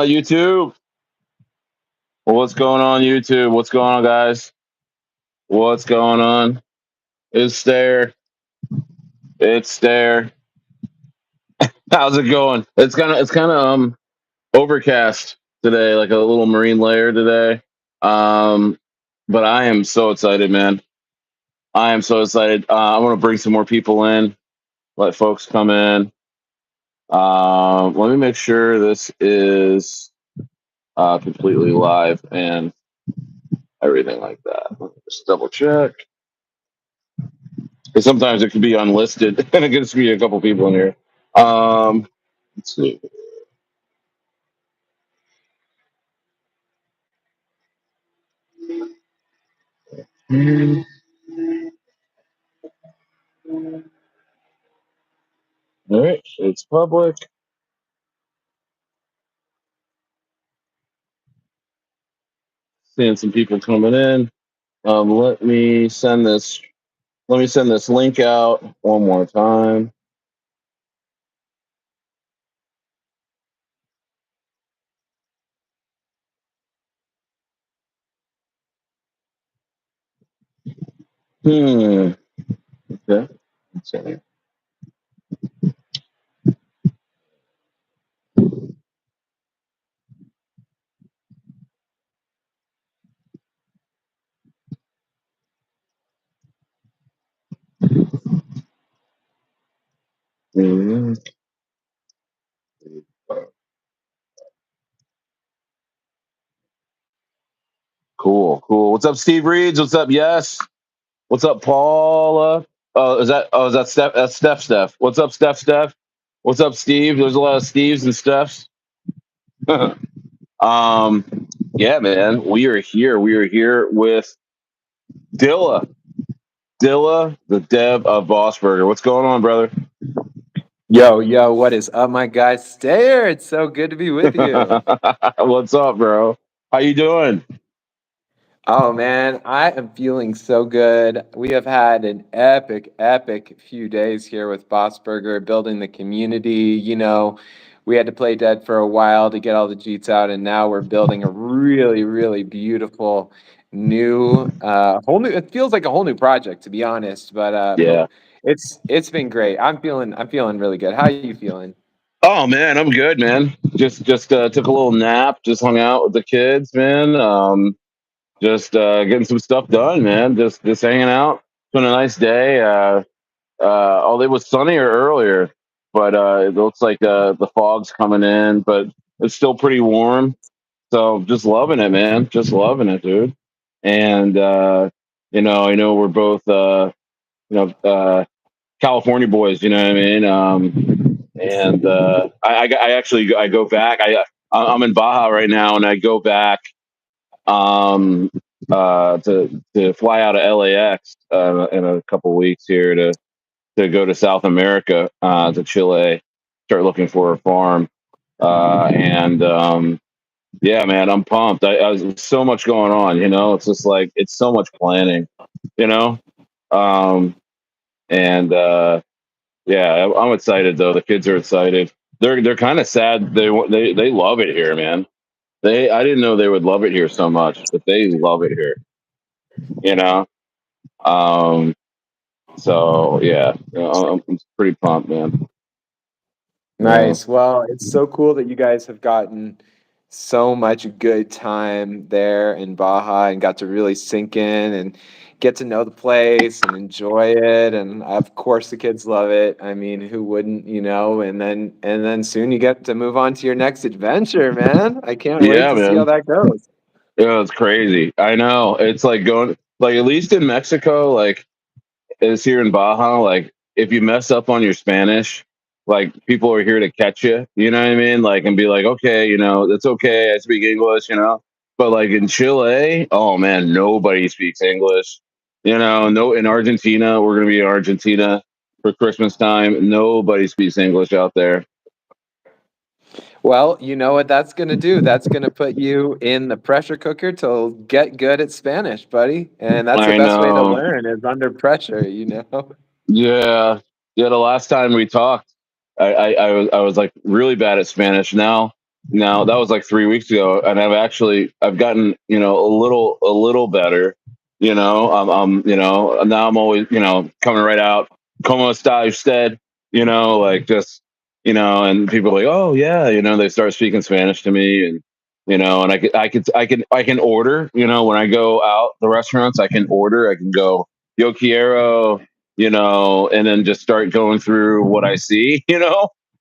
YouTube. Well, what's going on, YouTube? What's going on, guys? What's going on? It's there. It's there. How's it going? It's kind of overcast today, like a little marine layer today. Um, but I am so excited, man. I am so excited. I want to bring some more people in. Let folks come in. Let me make sure this is completely live and everything like that. Let me just double check. Because sometimes it could be unlisted, and it gets to be a couple people in here. Let's see. All right, it's public. Seeing some people coming in. Let me send this. Let me send this link out one more time. Hmm. Okay. Let's see. Hmm. Cool. Cool. What's up, Steve Reeds? What's up? Yes. What's up, Paula? Is that Steph? That's Steph. Steph. What's up, Steph? Steph. What's up, Steve? There's a lot of Steves and Stephs. um, yeah, man, we are here. We are here with Dilla. Dilla, the Dev of BossBurger. What's going on, brother? Yo, what is up, my guy? Stayer, it's so good to be with you. What's up, bro? How you doing? Oh man, I am feeling so good. We have had an epic few days here with Boss Burger, building the community. We had to play dead for a while to get all the Jeets out, and now we're building a really beautiful new, whole new. It feels like a whole new project, to be honest. But Yeah. it's been great. I'm feeling really good. How are you feeling? Oh man, I'm good, man. Just took a little nap. Just hung out with the kids, man. Just getting some stuff done, man. Just hanging out. It's been a nice day. Oh, it was sunnier earlier, but it looks like the fog's coming in, but it's still pretty warm. So just loving it, man. Just loving it, dude. And I know we're both you know California boys. You know what I mean? And I actually I go back. I'm in Baja right now, and I go back um, to fly out of LAX in a couple weeks here to go to South America, to Chile, start looking for a farm. And Yeah, man, I'm pumped. I was so much going on, it's just like, it's so much planning, you know? Um, and Yeah, I'm excited though. The kids are excited. They're kind of sad. They love it here, man. I didn't know they would love it here so much, but they love it here, you know? Um, so yeah, I'm pretty pumped, man. Yeah. Nice. Well, it's so cool that you guys have gotten so much good time there in Baja and got to really sink in and get to know the place and enjoy it. And of course, the kids love it. I mean, who wouldn't? And then soon you get to move on to your next adventure, man. I can't wait Yeah, to see how man. that goes. Yeah, it's crazy. I know. It's like going, like, at least in Mexico, like, is here in Baja, like, if you mess up on your Spanish, like, people are here to catch you, you know what I mean? Like, and be like, okay, it's okay. I speak English, But like in Chile, oh man, nobody speaks English. No, in Argentina, we're gonna be in Argentina for Christmas time. Nobody speaks English out there. Well, you know what that's going to do? That's going to put you in the pressure cooker to get good at Spanish, buddy. And that's the I best way to know. learn is under pressure. Yeah. Yeah. The last time we talked, I was like really bad at Spanish. Now Now that was like 3 weeks ago, and I've gotten a little better. Now I'm always coming right out, como está usted? Like just and people are like, oh yeah, they start speaking Spanish to me, and and I can order. When I go out the restaurants, I can order. I can go yo quiero, and then just start going through what I see, Yeah.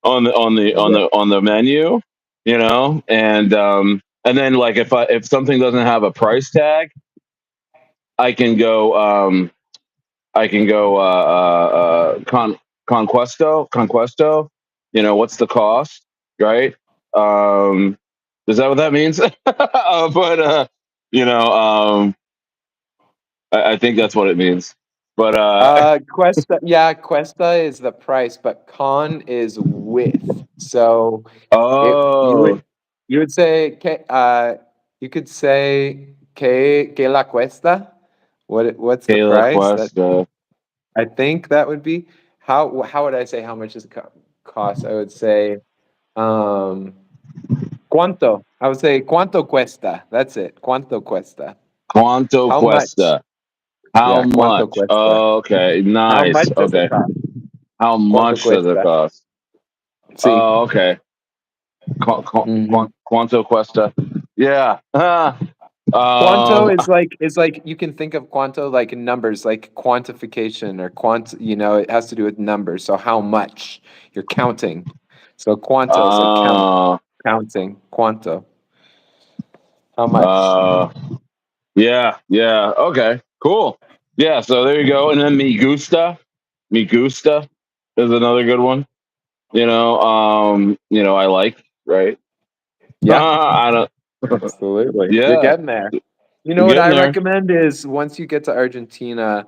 on the menu, and then like if something doesn't have a price tag, I can go conquesto. What's the cost, right? um is that what that means? But you know I think that's what it means, but Cuesta, yeah, Cuesta is the price, but con is with. So it oh, you would say you could say que la cuesta. What's the Kayla price? That Cuesta. I think that would be how would I say how much does it cost? I would say um cuánto. I would say cuánto cuesta. That's it. Cuánto cuesta. Quanto How much? Cuesta. How Yeah, cuánto much? cuesta. Okay, How nice. much does it Okay, cost? how Cuánto much does it cuesta? cost? Sí. Oh, okay. Mhm. Quanto Cuesta. Yeah. Quanto Um. is like you can think of quanto like in numbers, like quantification or it has to do with numbers. So how much you're counting. So quanto is like Uh. counting. Quanto. How much? Uh. Yeah. Yeah. Okay. Cool. Yeah. So there you go. And then me gusta. Me gusta is another good one. I like, right. Yeah, I don't. absolutely. You're Yeah. getting there. You know what Getting I there. recommend is once you get to Argentina,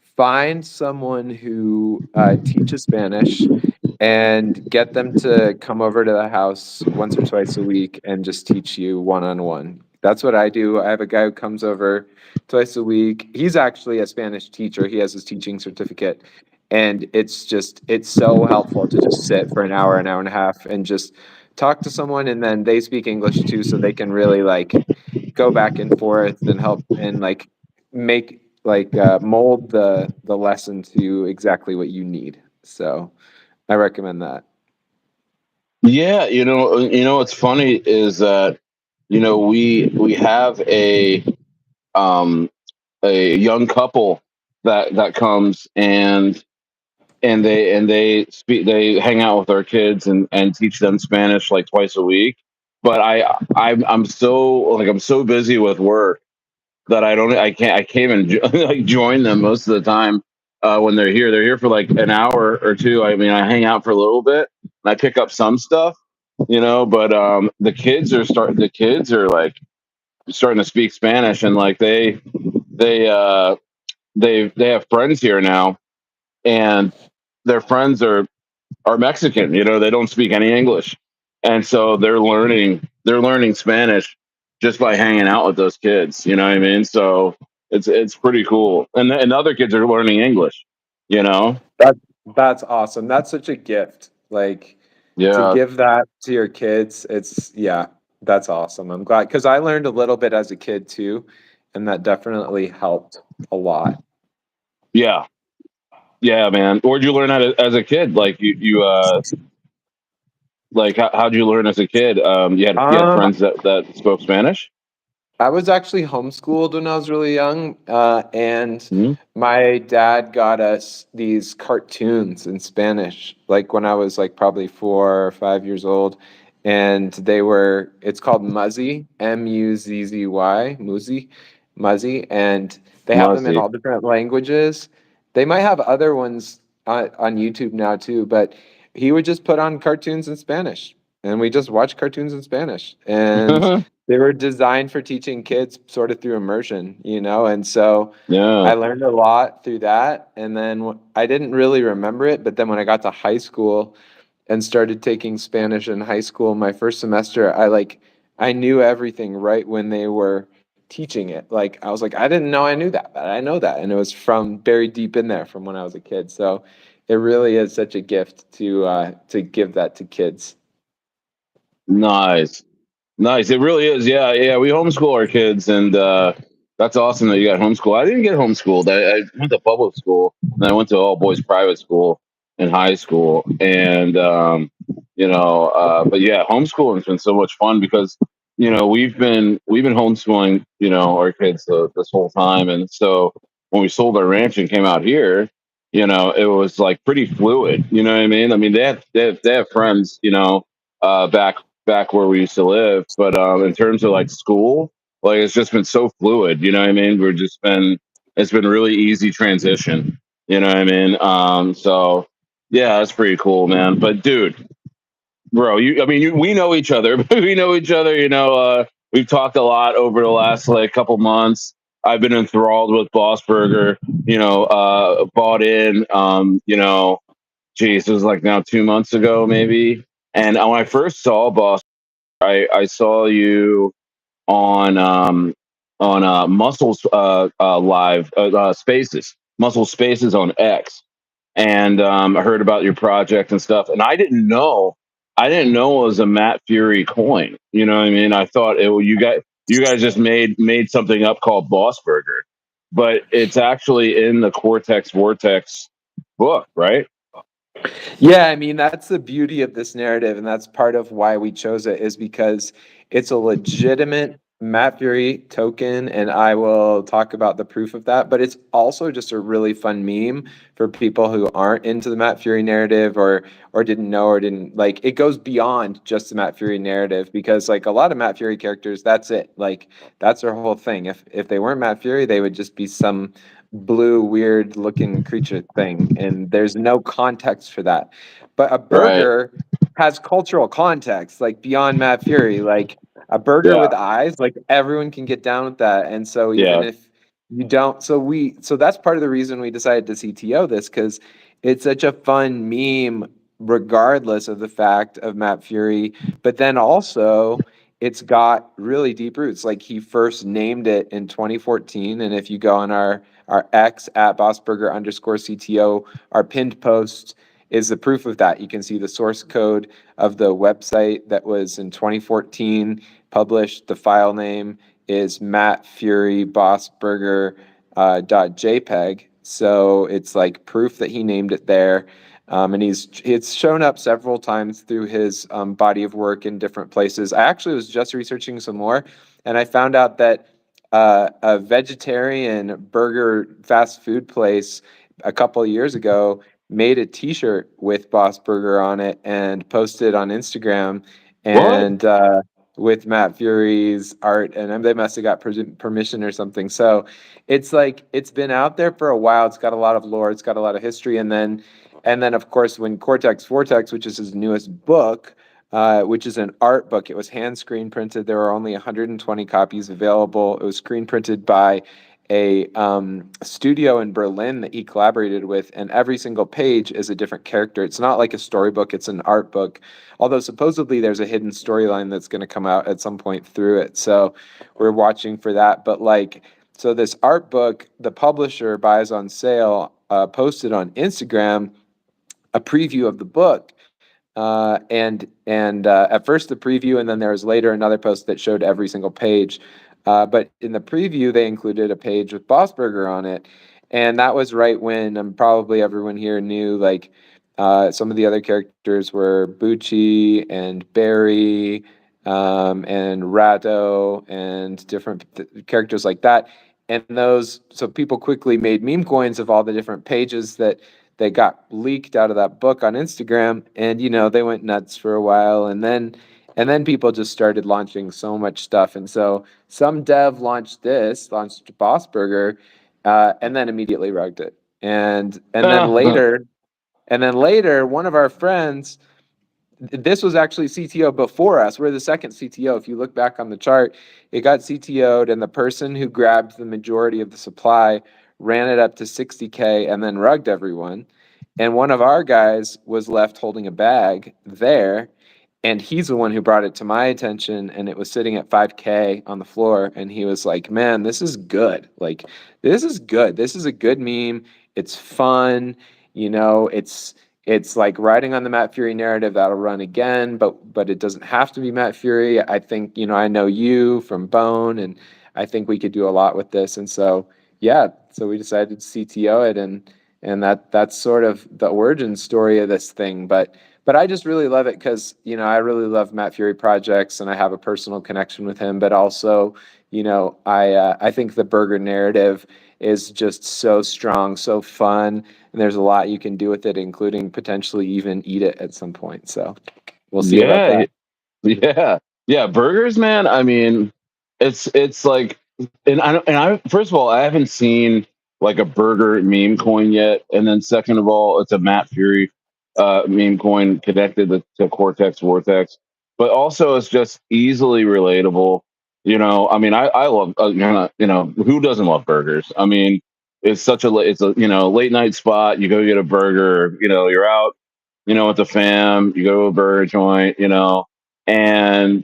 find someone who teaches Spanish and get them to come over to the house once or twice a week and just teach you one on one. That's what I do. I have a guy who comes over twice a week. He's actually a Spanish teacher. He has his teaching certificate. And it's so helpful to just sit for an hour and a half, and just talk to someone. And then they speak English too, so they can really like go back and forth and help and like make mold the lesson to exactly what you need. So I recommend that. Yeah. What's funny is that we have um a young couple that comes, and they hang out with our kids and teach them Spanish like twice a week. But I'm so busy with work that I can't even like join them most of the time. When they're here, for like an hour or two. I mean, I hang out for a little bit and I pick up some stuff, but the kids are like starting to speak Spanish, and like they have friends here now, and their friends are Mexican. They don't speak any English, and so they're learning Spanish just by hanging out with those kids. You know what I mean? So it's pretty cool, and other kids are learning English. You know? That that's awesome. That's such a gift. Like to Yeah, give that to your kids, that's awesome. I'm glad because I learned a little bit as a kid too, and that definitely helped a lot. yeah, yeah, man. Where'd you learn how to, as a kid? Like like how'd you learn as a kid? You had Um, friends that spoke Spanish. I was actually homeschooled when I was really young, and Mhm. my dad got us these cartoons in Spanish, like when I was like probably 4 or 5 years old, and it's called Muzzy, Muzzy, Muzzy, and they have them in Muzzy. all different languages. They might have other ones on YouTube now too, but he would just put on cartoons in Spanish, and we just watch cartoons in Spanish, and they were designed for teaching kids sort of through immersion, and so Yeah. I learned a lot through that. And then I didn't really remember it, but then when I got to high school and started taking Spanish in high school, my first semester, I knew everything right when they were teaching it. Like I was like, I didn't know I knew that, but I know that, and it was from buried deep in there from when I was a kid. So it really is such a gift to give that to kids. Nice. Nice. It really is. Yeah. Yeah. We homeschool our kids, and that's awesome that you got homeschool. I didn't get homeschooled. I went to public school, and I went to all boys private school in high school. And, but yeah, homeschooling has been so much fun because, we've been homeschooling, our kids this whole time. And so when we sold our ranch and came out here, it was like pretty fluid. You know what I mean? I mean, they have friends, back where we used to live. But in terms of like school, like it's just been so fluid. You know what I mean? It's been really easy transition. You know what I mean? So yeah, that's pretty cool, man. But dude, bro, we know each other. We know each other. We've talked a lot over the last like couple months. I've been enthralled with Boss Burger. Bought in. Geez, it was like now 2 months ago, maybe. And when I first saw Boss, I saw you on Muscles live Spaces, Muscle Spaces on X, and I heard about your project and stuff. And I didn't know it was a Matt Fury coin. You know what I mean? I thought you guys just made something up called Boss Burger, but it's actually in the Cortex Vortex book, right? Yeah, I mean, that's the beauty of this narrative, and that's part of why we chose it, is because it's a legitimate Matt Fury token, and I will talk about the proof of that. But it's also just a really fun meme for people who aren't into the Matt Fury narrative, or didn't know, or didn't like. It goes beyond just the Matt Fury narrative, because like a lot of Matt Fury characters, that's it. Like that's their whole thing. If they weren't Matt Fury, they would just be some blue weird looking creature thing, and there's no context for that. But a Right. burger has cultural context, like beyond Matt Fury. Like a burger Yeah. with eyes, like everyone can get down with that. And so even Yeah. if you don't, so that's part of the reason we decided to CTO this, because it's such a fun meme regardless of the fact of Matt Fury. But then also it's got really deep roots. Like he first named it in 2014, and if you go on our X at BossBurger_CTO, our pinned post is the proof of that. You can see the source code of the website that was in 2014 published. The file name is Matt Fury BossBurger .jpg. So it's like proof that he named it there. And it's shown up several times through his body of work in different places. I actually was just researching some more, and I found out that a vegetarian burger fast food place a couple of years ago made a T-shirt with Boss Burger on it and posted on Instagram, What? and with Matt Fury's art, and they must have got permission or something. So it's like it's been out there for a while. It's got a lot of lore. It's got a lot of history, and then of course when Cortex Vortex, which is his newest book, which is an art book. It was hand screen printed. There were only 120 copies available. It was screen printed by a studio in Berlin that he collaborated with, and every single page is a different character. It's not like a storybook, it's an art book. Although supposedly there's a hidden storyline that's going to come out at some point through it. So we're watching for that. But like, so this art book, the publisher buys on sale, posted on Instagram a preview of the book, and at first the preview, and then there was later another post that showed every single page. But in the preview, they included a page with Boss Burger on it, and that was right when probably everyone here knew like some of the other characters were Bucci and Barry, and Ratto and different characters like that. And those, so people quickly made meme coins of all the different pages that they got leaked out of that book on Instagram, and they went nuts for a while, and then people just started launching so much stuff, and so some dev launched Boss Burger, and then immediately rugged it, and then later one of our friends, this was actually CTO before us. We're the second CTO. If you look back on the chart, it got CTO'd, and the person who grabbed the majority of the supply ran it up to 60K and then rugged everyone. And one of our guys was left holding a bag there, and he's the one who brought it to my attention, and it was sitting at 5K on the floor, and he was like, "Man, this is good. Like, this is good. This is a good meme. It's fun. You know, It's like riding on the Matt Fury narrative that'll run again, but it doesn't have to be Matt Fury. I think, I know you from Bone, and I think we could do a lot with this. And so, yeah, so we decided to CTO it, and that's sort of the origin story of this thing. But I just really love it because, I really love Matt Fury projects, and I have a personal connection with him. But also, I think the burger narrative is just so strong, so fun, and there's a lot you can do with it, including potentially even eat it at some point. So we'll see about Yeah, that. yeah. Burgers, man. I mean, it's like, and I first of all, I haven't seen like a burger meme coin yet, and then second of all, it's a Matt Fury meme coin connected to Cortex Vortex, but also it's just easily relatable. I mean, I love who doesn't love burgers? I mean, it's a late night spot. You go get a burger. You're out with the fam, you go to a burger joint, and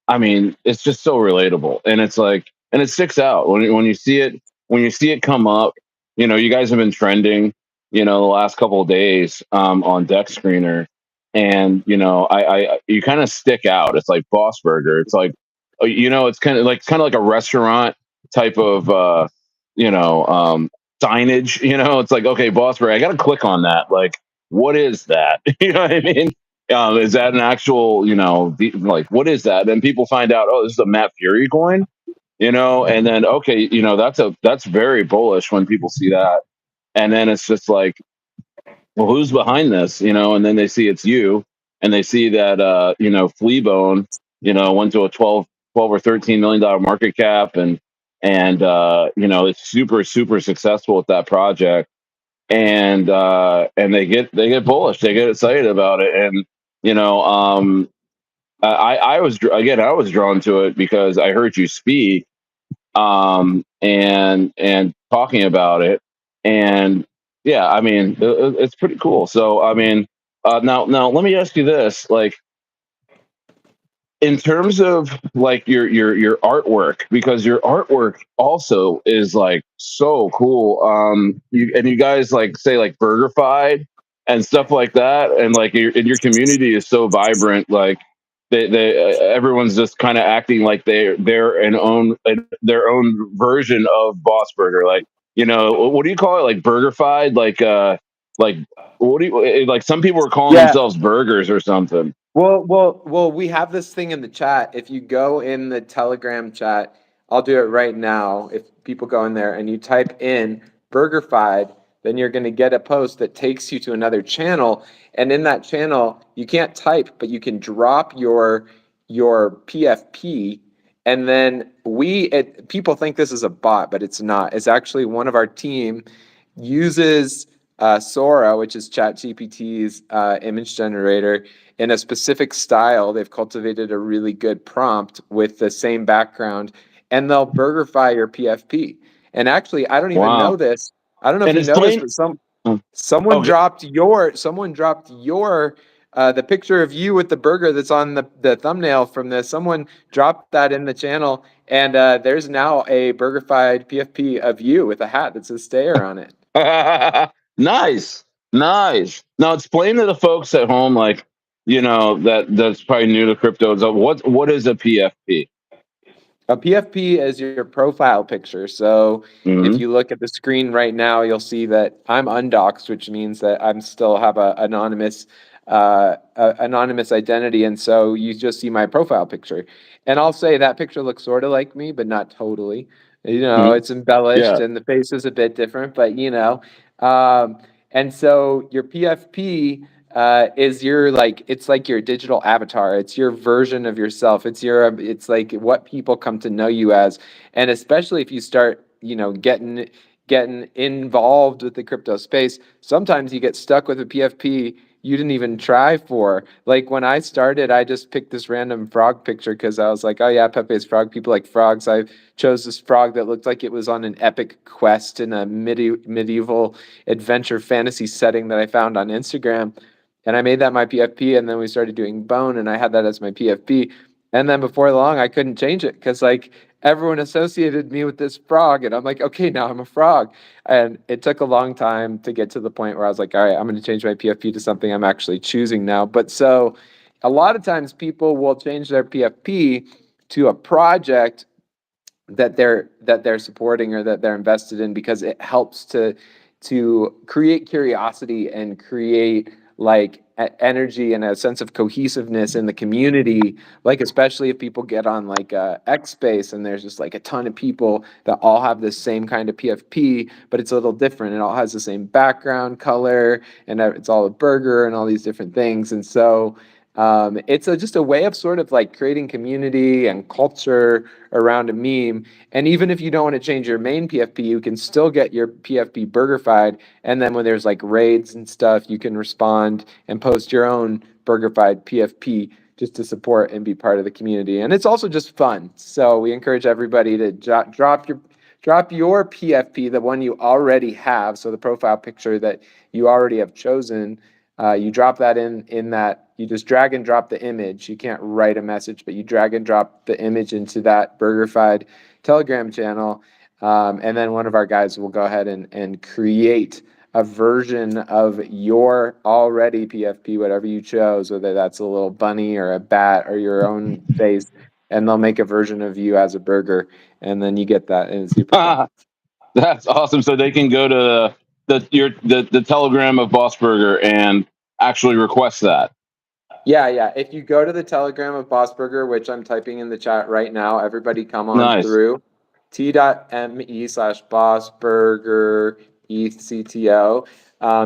I mean, it's just so relatable, and it's like, and it sticks out when you see it come up. You guys have been trending, the last couple of days on Deck Screener, and you kind of stick out. It's like Boss Burger. It's like, it's kind of like a restaurant type of signage. It's like, okay, Boss Burger. I got to click on that. Like, what is that? You know what I mean? Is that an actual, like, what is that? And people find out, oh, this is a Matt Fury coin, and then, okay, that's very bullish when people see that. And then it's just like, well, who's behind this? And then they see it's you, and they see that, Fle Bone, went to a 12 or $13 million market cap, and it's super, super successful with that project. And they get bullish, they get excited about it. And I was drawn to it because I heard you speak, and talking about it, and yeah, I mean, it's pretty cool. So I mean, now let me ask you this, like, in terms of like your artwork, because your artwork also is like so cool. You guys like say like Burgerified and stuff like that, and like your community is so vibrant. Like they everyone's just kind of acting like they're their own version of Boss Burger. Like, what do you call it? Like Burgerified. Like what do you like? Some people are calling Yeah. themselves burgers or something. Well, we have this thing in the chat. If you go in the Telegram chat, I'll do it right now. If people go in there and you type in Burgerified, then you're going to get a post that takes you to another channel. And in that channel, you can't type, but you can drop your PFP. And then people think this is a bot, but it's not. It's actually one of our team uses Sora, which is ChatGPT's image generator, in a specific style. They've cultivated a really good prompt with the same background, and they'll burgerify your PFP. And actually, I don't even know Wow. this. I don't know if And you it's know this, plain. but Oh, someone okay. dropped your the picture of you with the burger that's on the thumbnail from this. Someone dropped that in the channel, and there's now a burgerified PFP of you with a hat that says Stayer on it. Nice, nice. Now explain to the folks at home, like, that's probably new to crypto. So what is a PFP? A PFP is your profile picture. So if Hmm. you look at the screen right now, you'll see that I'm undoxed, which means that I'm still have a anonymous identity, and so you just see my profile picture. And I'll say that picture looks sort of like me, but not totally. Hmm. It's embellished Yeah. and the face is a bit different, but um, and so your PFP is your like it's like your digital avatar. It's your version of yourself. It's like what people come to know you as. And especially if you start, getting involved with the crypto space, sometimes you get stuck with a PFP you didn't even try for. Like when I started, I just picked this random frog picture because I was like, oh yeah, Pepe's frog. People like frogs. I chose this frog that looked like it was on an epic quest in a medieval adventure fantasy setting that I found on Instagram. And I made that my PFP, and then we started doing Bone, and I had that as my PFP. And then before long, I couldn't change it because like everyone associated me with this frog, and I'm like, okay, now I'm a frog. And it took a long time to get to the point where I was like, all right, I'm going to change my PFP to something I'm actually choosing now. But so a lot of times people will change their PFP to a project that they're supporting or that they're invested in, because it helps to create curiosity and create like energy and a sense of cohesiveness in the community, like especially if people get on like X space and there's just like a ton of people that all have the same kind of PFP, but it's a little different. It all has the same background color, and it's all a burger and all these different things. And so it's just a way of sort of like creating community and culture around a meme. And even if you don't want to change your main PFP, you can still get your PFP burgerified. And then when there's like raids and stuff, you can respond and post your own burgerified PFP just to support and be part of the community. And it's also just fun. So we encourage everybody to drop your PFP, the one you already have. So the profile picture that you already have chosen, you drop that in that, you just drag and drop the image. You can't write a message, but you drag and drop the image into that Burgerified Telegram channel. And then one of our guys will go ahead and create a version of your already PFP, whatever you chose, whether that's a little bunny or a bat or your own face, and they'll make a version of you as a burger, and then you get that, and it's super fun. That's awesome. So they can go to the Telegram of Boss Burger and actually request that. Yeah. If you go to the Telegram of BossBurger, which I'm typing in the chat right now, everybody come on Nice. through t.me/BossBurger ECTO.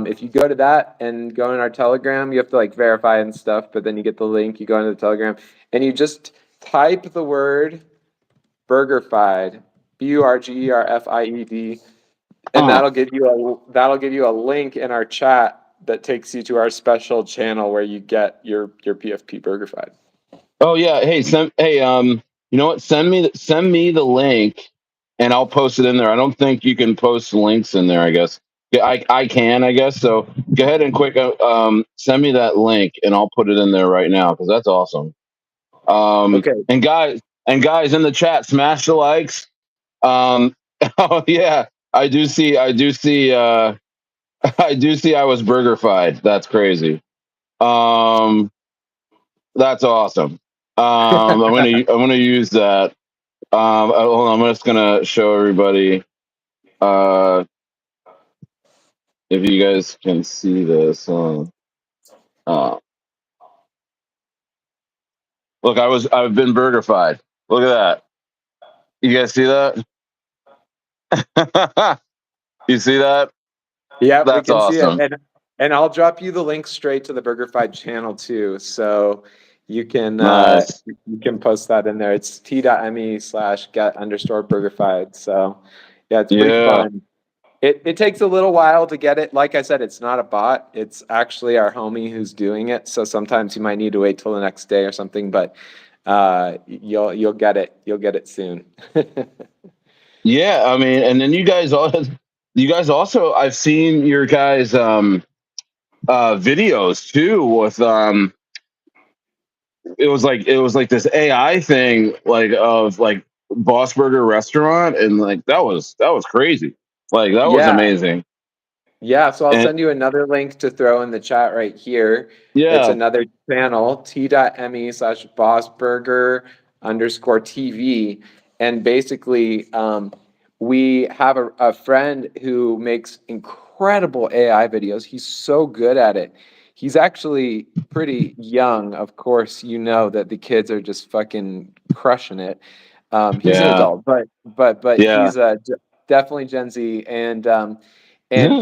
If you go to that and go in our Telegram, you have to like verify and stuff, but then you get the link, you go into the Telegram, and you just type the word Burgerified, Burgerfied, and that'll give you a link in our chat that takes you to our special channel where you get your PFP Burgerified. Oh yeah. Hey, you know what? Send me the link, and I'll post it in there. I don't think you can post links in there. I guess. Yeah, I can. I guess so. Go ahead and send me that link, and I'll put it in there right now because that's awesome. Okay. And guys in the chat, smash the likes. Oh yeah, I do see. I do see. I do see. I was burgerified. That's crazy. That's awesome. I'm gonna use that. Hold on, I'm just gonna show everybody. Uh, if you guys can see this. Look, I've been burgerified. Look at that. You guys see that? You see that? Yeah, we That's can see it, awesome. and I'll drop you the link straight to the Burgerified channel too, so you can Nice. post that in there. It's t.me/get_Burgerified. So yeah, it's pretty Yeah. fun. It takes a little while to get it. Like I said, it's not a bot. It's actually our homie who's doing it. So sometimes you might need to wait till the next day or something, but you'll get it. You'll get it soon. Yeah, I mean, and then you guys also, I've seen your guys videos too with it was like this AI thing like of like Boss Burger restaurant, and like that was crazy. Like that was Yeah. amazing. Yeah, so I'll And send you another link to throw in the chat right here. It's yeah, another channel, t.me/bossburger_TV. And basically, we have a friend who makes incredible AI videos. He's so good at it. He's actually pretty young. Of course, you know that the kids are just fucking crushing it. He's an yeah, adult, but yeah. he's definitely Gen Z, and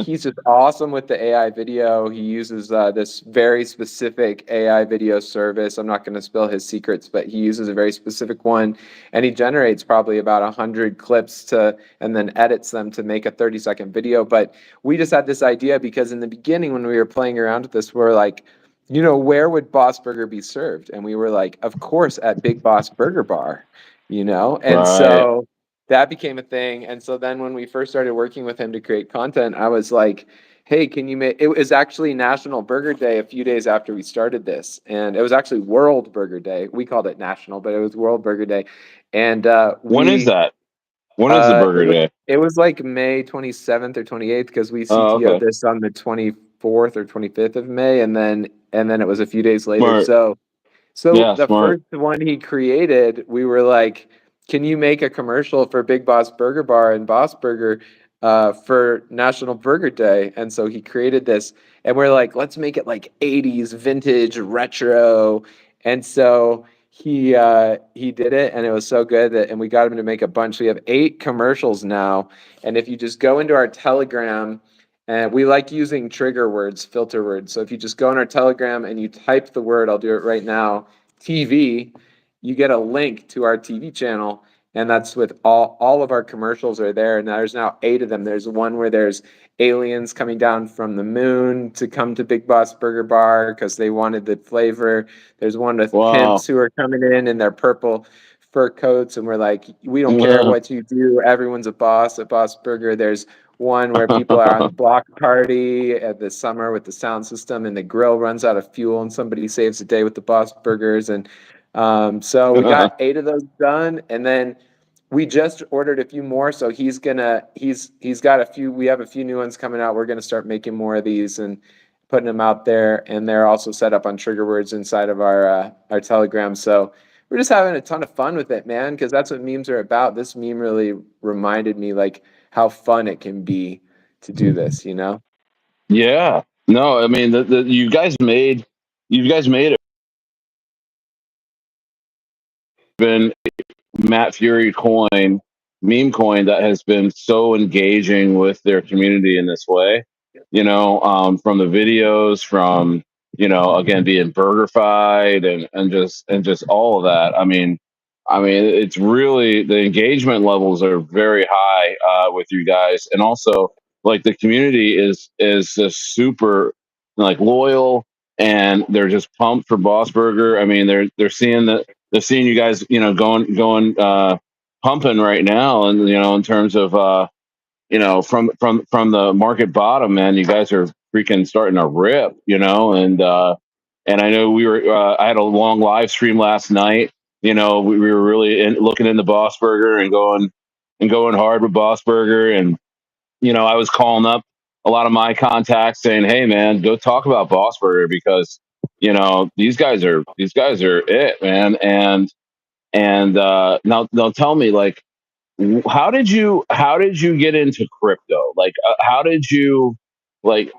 he's just awesome with the AI video. He uses this very specific AI video service. I'm not going to spill his secrets, but he uses a very specific one, and he generates probably about 100 clips and then edits them to make a 30-second video. But we just had this idea because in the beginning when we were playing around with this, we're like, where would Boss Burger be served? And we were like, of course, at Big Boss Burger Bar, And Right. so that became a thing. And so then when we first started working with him to create content, I was like, hey, can you make, it was actually National Burger Day a few days after we started this. And it was actually World Burger Day. We called it National, but it was World Burger Day. And When is that? When is the it Burger was Day? it was like May 27th or 28th because we Oh, CTO'd okay. this on the 24th or 25th of May, and then it was a few days later. Smart. So Yeah, the smart. first one he created, we were like, "Can you make a commercial for Big Boss Burger Bar and Boss Burger for National Burger Day?" And so he created this, and we're like, "Let's make it like '80s vintage retro." And so he did it, and it was so good that, and we got him to make a bunch. We have 8 commercials now, and if you just go into our Telegram. And we like using trigger words, filter words. So if you just go on our Telegram and you type the word, I'll do it right now, TV, you get a link to our TV channel, and that's with all of our commercials are there. And there's now 8 of them. There's one where there's aliens coming down from the moon to come to Big Boss Burger Bar because they wanted the flavor. There's one with Wow. pimps who are coming in their purple fur coats, and we're like, we don't care what you do. Everyone's a boss at Boss Burger. There's one where people are on the block party at the summer with the sound system, and the grill runs out of fuel, and somebody saves the day with the Boss Burgers. And so we got 8 of those done, and then we just ordered a few more. So he's got a few. We have a few new ones coming out. We're gonna start making more of these and putting them out there, and they're also set up on trigger words inside of our Telegram. So we're just having a ton of fun with it, man, because that's what memes are about. This meme really reminded me like how fun it can be to do this, you know? Yeah. No, I mean, you guys made it. Been Matt Fury coin, meme coin that has been so engaging with their community in this way. From the videos, from again being burgerified and just all of that. I mean, it's really the engagement levels are very high with you guys, and also like the community is just super like loyal, and they're just pumped for Boss Burger. I mean, they're seeing you guys, going pumping right now, and in terms of from the market bottom, man, you guys are freaking starting to rip, and I know I had a long live stream last night. We were really looking into Boss Burger and going hard with Boss Burger, and I was calling up a lot of my contacts saying, "Hey, man, go talk about Boss Burger because these guys are it, man." And now tell me, like, how did you get into crypto? Like, how did you, like,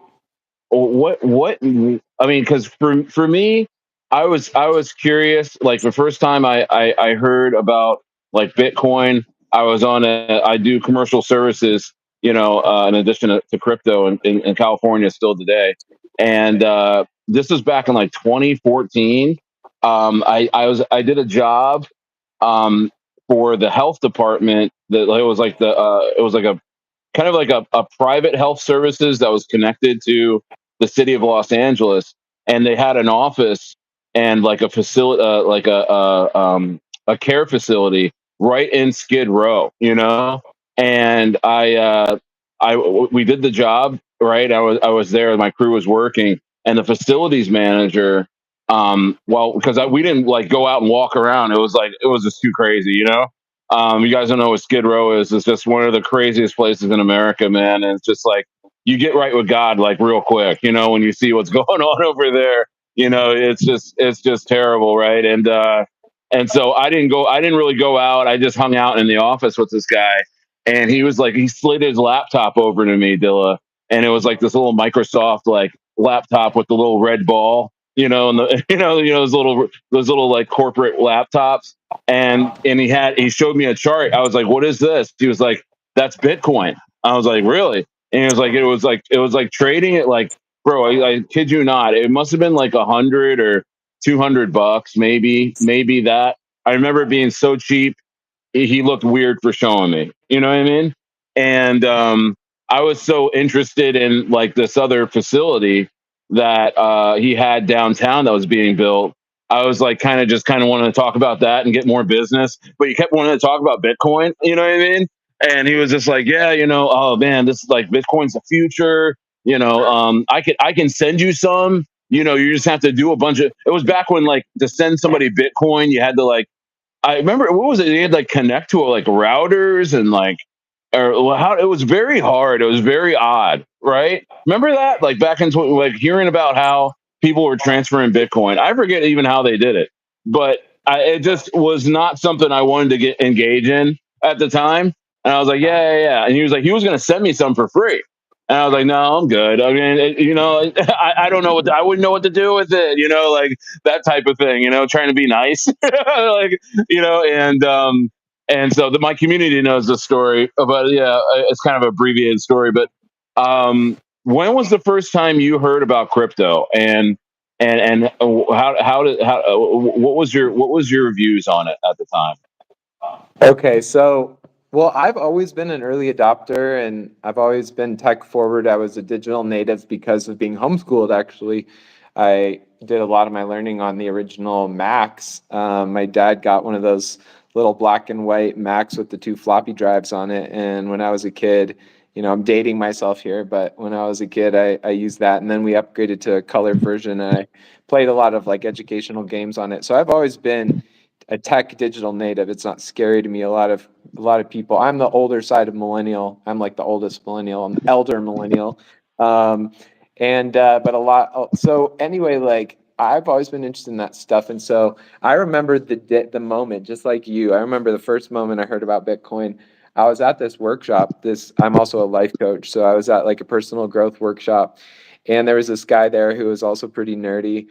what I mean, because for me, I was curious. Like the first time I heard about like Bitcoin, I do commercial services, in addition to crypto in California still today. And this was back in like 2014. I did a job um for the health department. That it was like a kind of like a private health services that was connected to the city of Los Angeles, and they had an office and like a facility, like a care facility right in Skid Row, And we did the job right. I was there. My crew was working, and the facilities manager. Well, because we didn't like go out and walk around. It was just too crazy, you guys don't know what Skid Row is. It's just one of the craziest places in America, man. And it's just like you get right with God like real quick, when you see what's going on over there. It's just terrible, right? And so I didn't really go out. I just hung out in the office with this guy, and he slid his laptop over to me, Dilla, and it was like this little Microsoft like laptop with the little red ball, and the those little like corporate laptops, and he showed me a chart. I was like, "What is this?" He was like, "That's Bitcoin." I was like, "Really?" And it was like trading it like, bro, I kid you not, it must have been like $100 or $200, maybe that. I remember it being so cheap. He looked weird for showing me. You know what I mean? And I was so interested in like this other facility that he had downtown that was being built. I was like kind of wanting to talk about that and get more business, but he kept wanting to talk about Bitcoin. You know what I mean? And he was just like, "Yeah, oh man, this is like Bitcoin's the future. I can send you some. You just have to do a bunch of. It was back when like to send somebody Bitcoin, you had to like. I remember what was it? You had to like connect to like routers and like or how it was very hard. It was very odd, right? Remember that? Like back in like hearing about how people were transferring Bitcoin. I forget even how they did it, but it just was not something I wanted to get engage in at the time. And I was like, yeah, yeah, yeah. And he was like, he was going to send me some for free. And I was like, no, I'm good. I mean, I don't know I wouldn't know what to do with it, like that type of thing, trying to be nice, like, and so my community knows the story, but yeah, it's kind of an abbreviated story. But when was the first time you heard about crypto, and what was your views on it at the time? Okay, so well, I've always been an early adopter and I've always been tech forward. I was a digital native because of being homeschooled, actually. I did a lot of my learning on the original Macs. My dad got one of those little black and white Macs with the two floppy drives on it. And when I was a kid, I'm dating myself here, but when I was a kid, I used that. And then we upgraded to a color version and I played a lot of like educational games on it. So I've always been a tech digital native. It's not scary to me. A lot of people. I'm the older side of millennial. I'm like the oldest millennial. I'm the elder millennial. Um, and but a lot. So anyway, like I've always been interested in that stuff, and so I remember the moment, just like you. I remember the first moment I heard about Bitcoin. I was at this workshop. I'm also a life coach, so I was at like a personal growth workshop, and there was this guy there who was also pretty nerdy,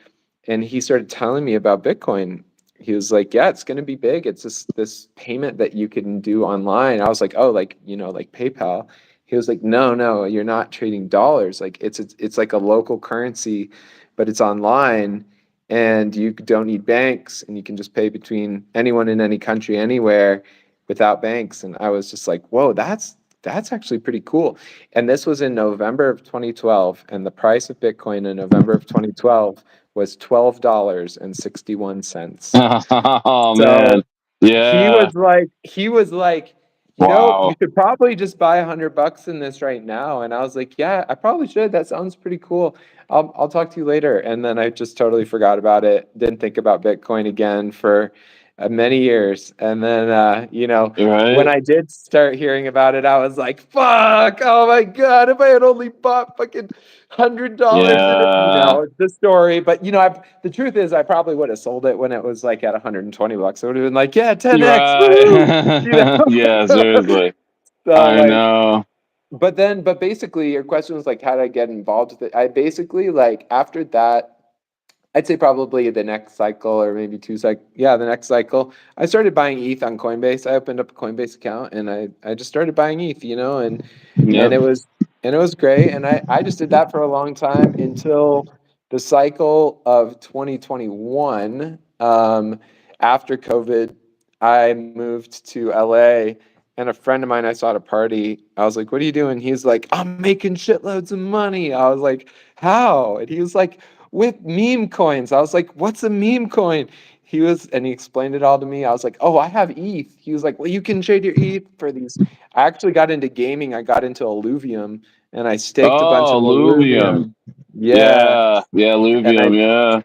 and he started telling me about Bitcoin. He was like, yeah, it's going to be big. It's this payment that you can do online. I was like, oh, like, like PayPal. He was like, no, no, you're not trading dollars. Like it's like a local currency, but it's online and you don't need banks and you can just pay between anyone in any country anywhere without banks. And I was just like, whoa, that's actually pretty cool. And this was in November of 2012, and the price of Bitcoin in November of 2012 was $12.61. Oh man, So yeah, he was like, you wow, should probably just buy $100 in this right now. And I was like, yeah, I probably should. That sounds pretty cool. I'll talk to you later. And then I just totally forgot about it. Didn't think about Bitcoin again for many years. And then when right, I did start hearing about it, I was like, fuck, oh my God, if I had only bought fucking $100 in it, yeah, the story. But the truth is, I probably would have sold it when it was like at $120. It would have been like, yeah, 10x, woo, right, you know. yeah, seriously, So I like, know, but basically, your question was like, how did I get involved with it? I basically like after that. I'd say probably the next cycle or maybe two cycle. Yeah, the next cycle. I started buying ETH on Coinbase. I opened up a Coinbase account and I just started buying ETH, and yep, it was great. And I just did that for a long time until the cycle of 2021. After COVID, I moved to LA and a friend of mine I saw at a party. I was like, "What are you doing?" He's like, "I'm making shitloads of money." I was like, "How?" And he was like, with meme coins. I was like, what's a meme coin? And he explained it all to me. I was like, oh, I have ETH. He was like, well, you can trade your ETH for these. I actually got into gaming. I got into Illuvium and I staked a bunch oh, of Luvium, Illuvium. Yeah. yeah, yeah, And Luvium, yeah,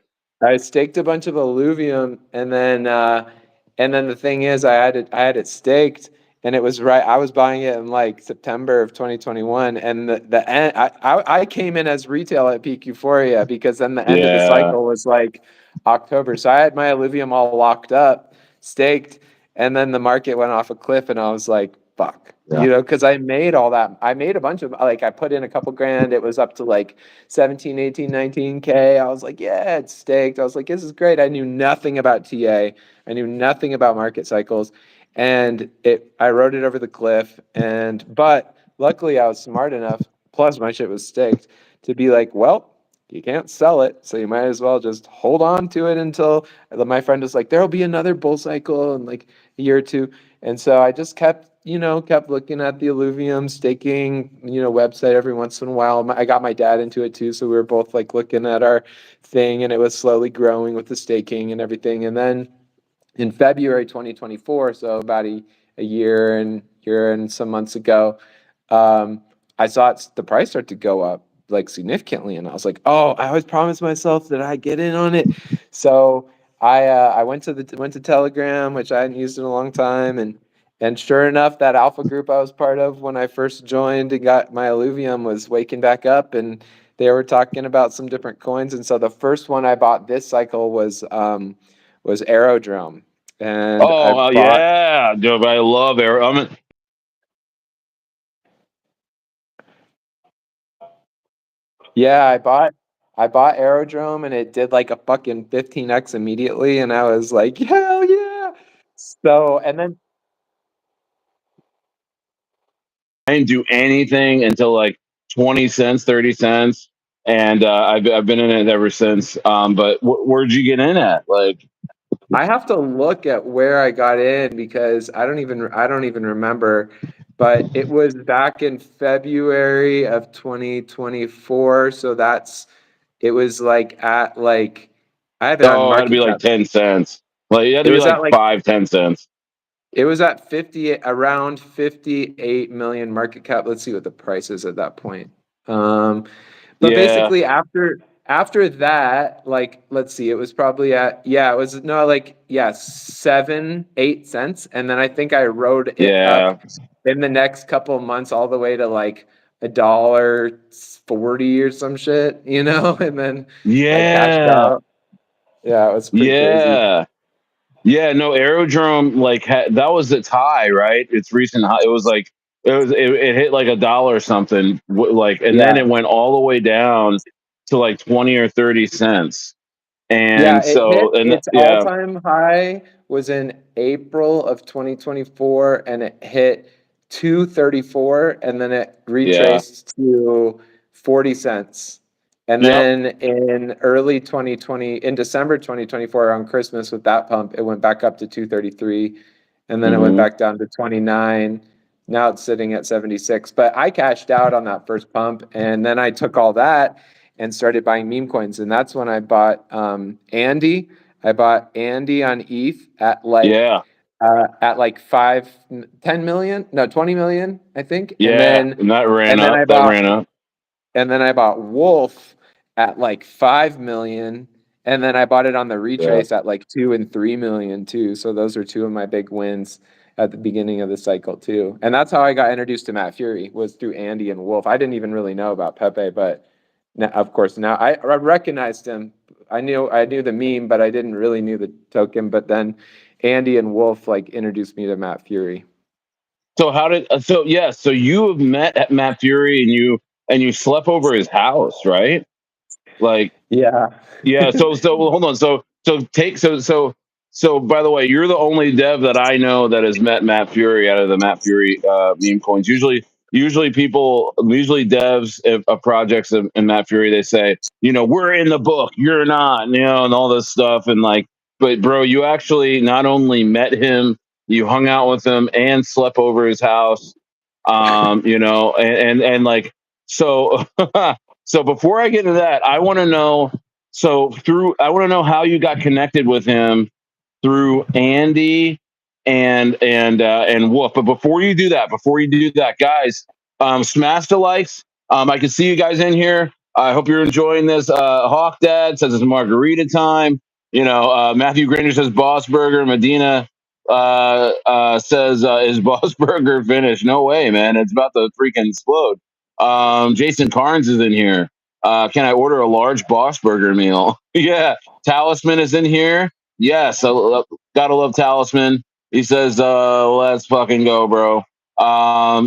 I staked a bunch of alluvium, and then the thing is, I had it staked, and it was right. I was buying it in like September of 2021, and the end. I came in as retail at peak euphoria because then the end of the yeah, cycle was like October. So I had my alluvium all locked up, staked, and then the market went off a cliff, and I was like, fuck. yeah, Because I made all that. I made a bunch of like I put in a couple grand. It was up to like 17, 18, 19K. I was like, yeah, it's staked. I was like, this is great. I knew nothing about TA. I knew nothing about market cycles. And I rode it over the cliff. But luckily I was smart enough, plus my shit was staked, to be like, well, you can't sell it. So you might as well just hold on to it until my friend was like, there'll be another bull cycle in like a year or two. And so I just kept looking at the alluvium staking, website every once in a while. I got my dad into it too, so we were both like looking at our thing, and it was slowly growing with the staking and everything. And then in February 2024, so about a year and some months ago, I saw the price start to go up like significantly. And I was like, oh, I always promised myself that I'd get in on it. So I went to Telegram, which I hadn't used in a long time, and sure enough, that alpha group I was part of when I first joined and got my Illuvium was waking back up, and they were talking about some different coins. And so the first one I bought this cycle was Aerodrome, and I Oh, bought. yeah, dude, I love Aero. Yeah, I bought Aerodrome, and it did like a fucking 15x immediately, and I was like, hell yeah. So, and then I didn't do anything until like 20 cents, 30 cents. And I've been in it ever since. But where'd you get in at? Like, I have to look at where I got in because I don't even remember, but it was back in February of 2024, so it was like at like I have it on oh, it had to be market like cap. 10 cents. Like, it had It to be was like at like 5, 10 cents. It was at 50, around 58 million market cap. Let's see what the price is at that point. But Yeah, basically after that, like let's see, it was probably at yeah, it was no like yeah, 7, 8 cents. And then I think I rode it yeah, up in the next couple of months all the way to like $1.40 or some shit, and then I cashed yeah, out. Yeah, it was pretty crazy. yeah. Yeah, no, Aerodrome that was its high, right? Its recent high. It was like it hit like $1 or something, like, and then Yeah. it went all the way down to like 20 or 30 cents. Yeah, And it hit so, and its yeah, all-time high was in April of 2024, and it hit 234, and then it yeah, retraced to 40 cents. And yep, then in December 2024, around Christmas with that pump, it went back up to 233, and then it went hmm, back down to 29. Now it's sitting at 76. But I cashed out on that first pump, and then I took all that and started buying meme coins. And that's when I bought Andy. I bought Andy on ETH yeah, at like 10 million, no, 20 million, I think. And yeah, then and that ran and then up. I That bought ran up. and then I bought Wolf at like 5 million. And then I bought it on the Yeah. retrace at like 2 and 3 million too. So those are two of my big wins at the beginning of the cycle too. And that's how I got introduced to Matt Fury, was through Andy and Wolf. I didn't even really know about Pepe, but now, of course, now I recognized him. I knew the meme, but I didn't really knew the token. But then Andy and Wolf like introduced me to Matt Fury. So how did so yeah? So you have met at Matt Fury, and you slept over his house, right? Like, Yeah. yeah. So well, hold on. So by the way, you're the only dev that I know that has met Matt Fury out of the Matt Fury meme coins. Usually devs of projects in Matt Fury, they say, we're in the book, you're not, and all this stuff. And like, but bro, you actually not only met him, you hung out with him and slept over his house. And like, so so before I get into that, I want to know. I want to know how you got connected with him through Andy and Wolf. But before you do that, guys, smash the likes. I can see you guys in here. I hope you're enjoying this. Hawk Dad says it's margarita time. Matthew Granger says Boss Burger. Medina says is Boss Burger finished? No way, man. It's about to freaking explode. Jason Carnes is in here. Can I order a large Boss Burger meal? Yeah. Talisman is in here. Yes, gotta love Talisman. He says, "Let's fucking go, bro."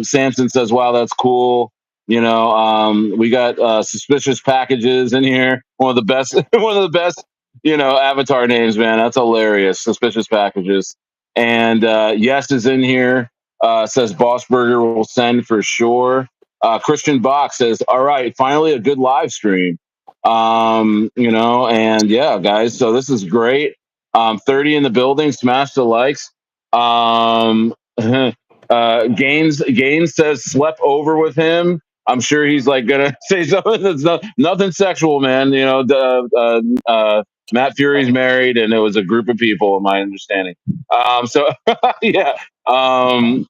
Samson says, "Wow, that's cool." We got suspicious packages in here. One of the best, one of the best, avatar names, man. That's hilarious. Suspicious packages. And Yes is in here. Says Boss Burger will send for sure. Christian Box says, "All right, finally a good live stream." And yeah, guys. So this is great. 30 in the building. Smash the likes. Gaines says slept over with him. I'm sure he's like gonna say something that's nothing sexual, man. Matt Fury's married, and it was a group of people, in my understanding. So yeah. And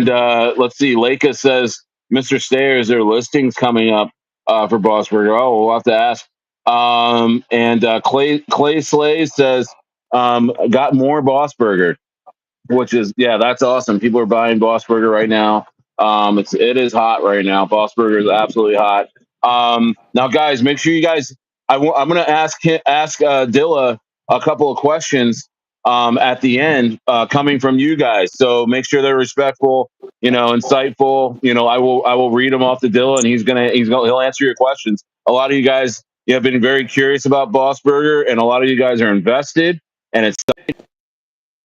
let's see. Leica says, "Mr. Stayers, their listings coming up." for Boss Burger. Oh, we'll have to ask. And Clay Slay says, got more Boss Burger, which is, yeah, that's awesome. People are buying Boss Burger right now. It is hot right now. Boss Burger is absolutely hot. Now, guys, make sure you guys. I'm going to ask Dilla a couple of questions at the end, coming from you guys. So make sure they're respectful, insightful. I will read them off to Dilla, and he'll answer your questions. A lot of you guys, you have been very curious about Boss Burger, and a lot of you guys are invested, and it's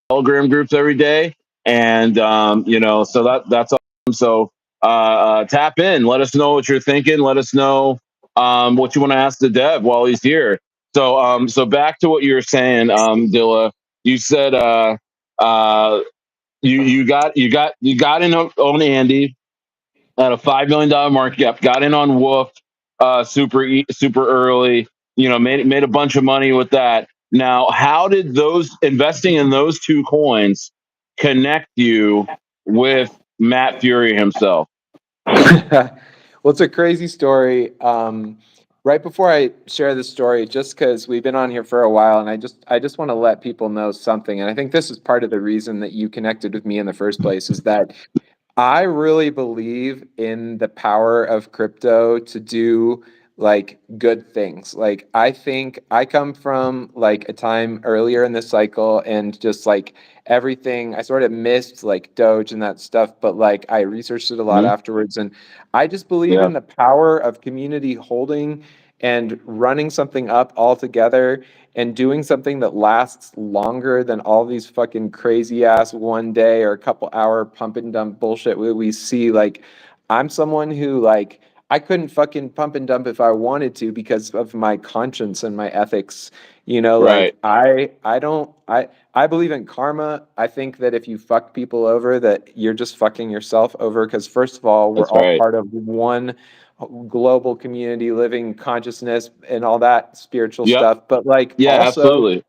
Telegram groups every day, and so that's awesome. So tap in, let us know what you're thinking, let us know what you want to ask the dev while he's here. So back to what you were saying, Dilla. You said you got in on Andy at a $5 million market cap, got in on Wolf super early, made a bunch of money with that. Now, how did those investing in those two coins connect you with Matt Fury himself? Well, it's a crazy story. Right before I share this story, just because we've been on here for a while, and I just want to let people know something, and I think this is part of the reason that you connected with me in the first place, is that I really believe in the power of crypto to do like good things. Like I think I come from like a time earlier in the cycle and just like everything I sort of missed like Doge and that stuff, but like I researched it a lot Hmm. afterwards, and I just believe Yeah, in the power of community holding and running something up all together and doing something that lasts longer than all these fucking crazy ass 1 day or a couple hour pump and dump bullshit we see. Like, I'm someone who, like, I couldn't fucking pump and dump if I wanted to because of my conscience and my ethics. right. Like I believe in karma. I think that if you fuck people over, that you're just fucking yourself over, because first of all, we're That's all right. part of one global community, living consciousness and all that spiritual Yep. stuff. But like Yeah, also absolutely.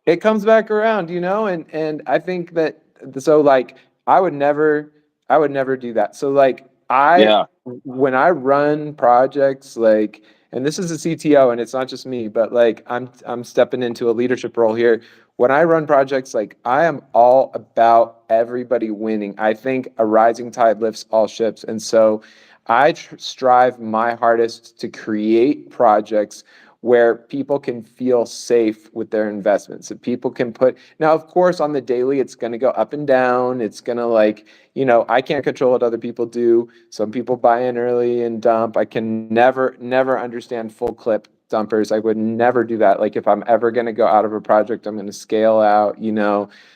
it comes back around, and I think that, so like I would never I would never do that. So like I Yeah. when I run projects, like, and this is a CTO and it's not just me, but like I'm stepping into a leadership role here. When I run projects, like I am all about everybody winning. I think a rising tide lifts all ships. And so I strive my hardest to create projects where people can feel safe with their investments. That people can put, now, of course, on the daily, it's going to go up and down. It's going to, like, I can't control what other people do. Some people buy in early and dump. I can never understand full clip dumpers. I would never do that. Like, if I'm ever going to go out of a project, I'm going to scale out,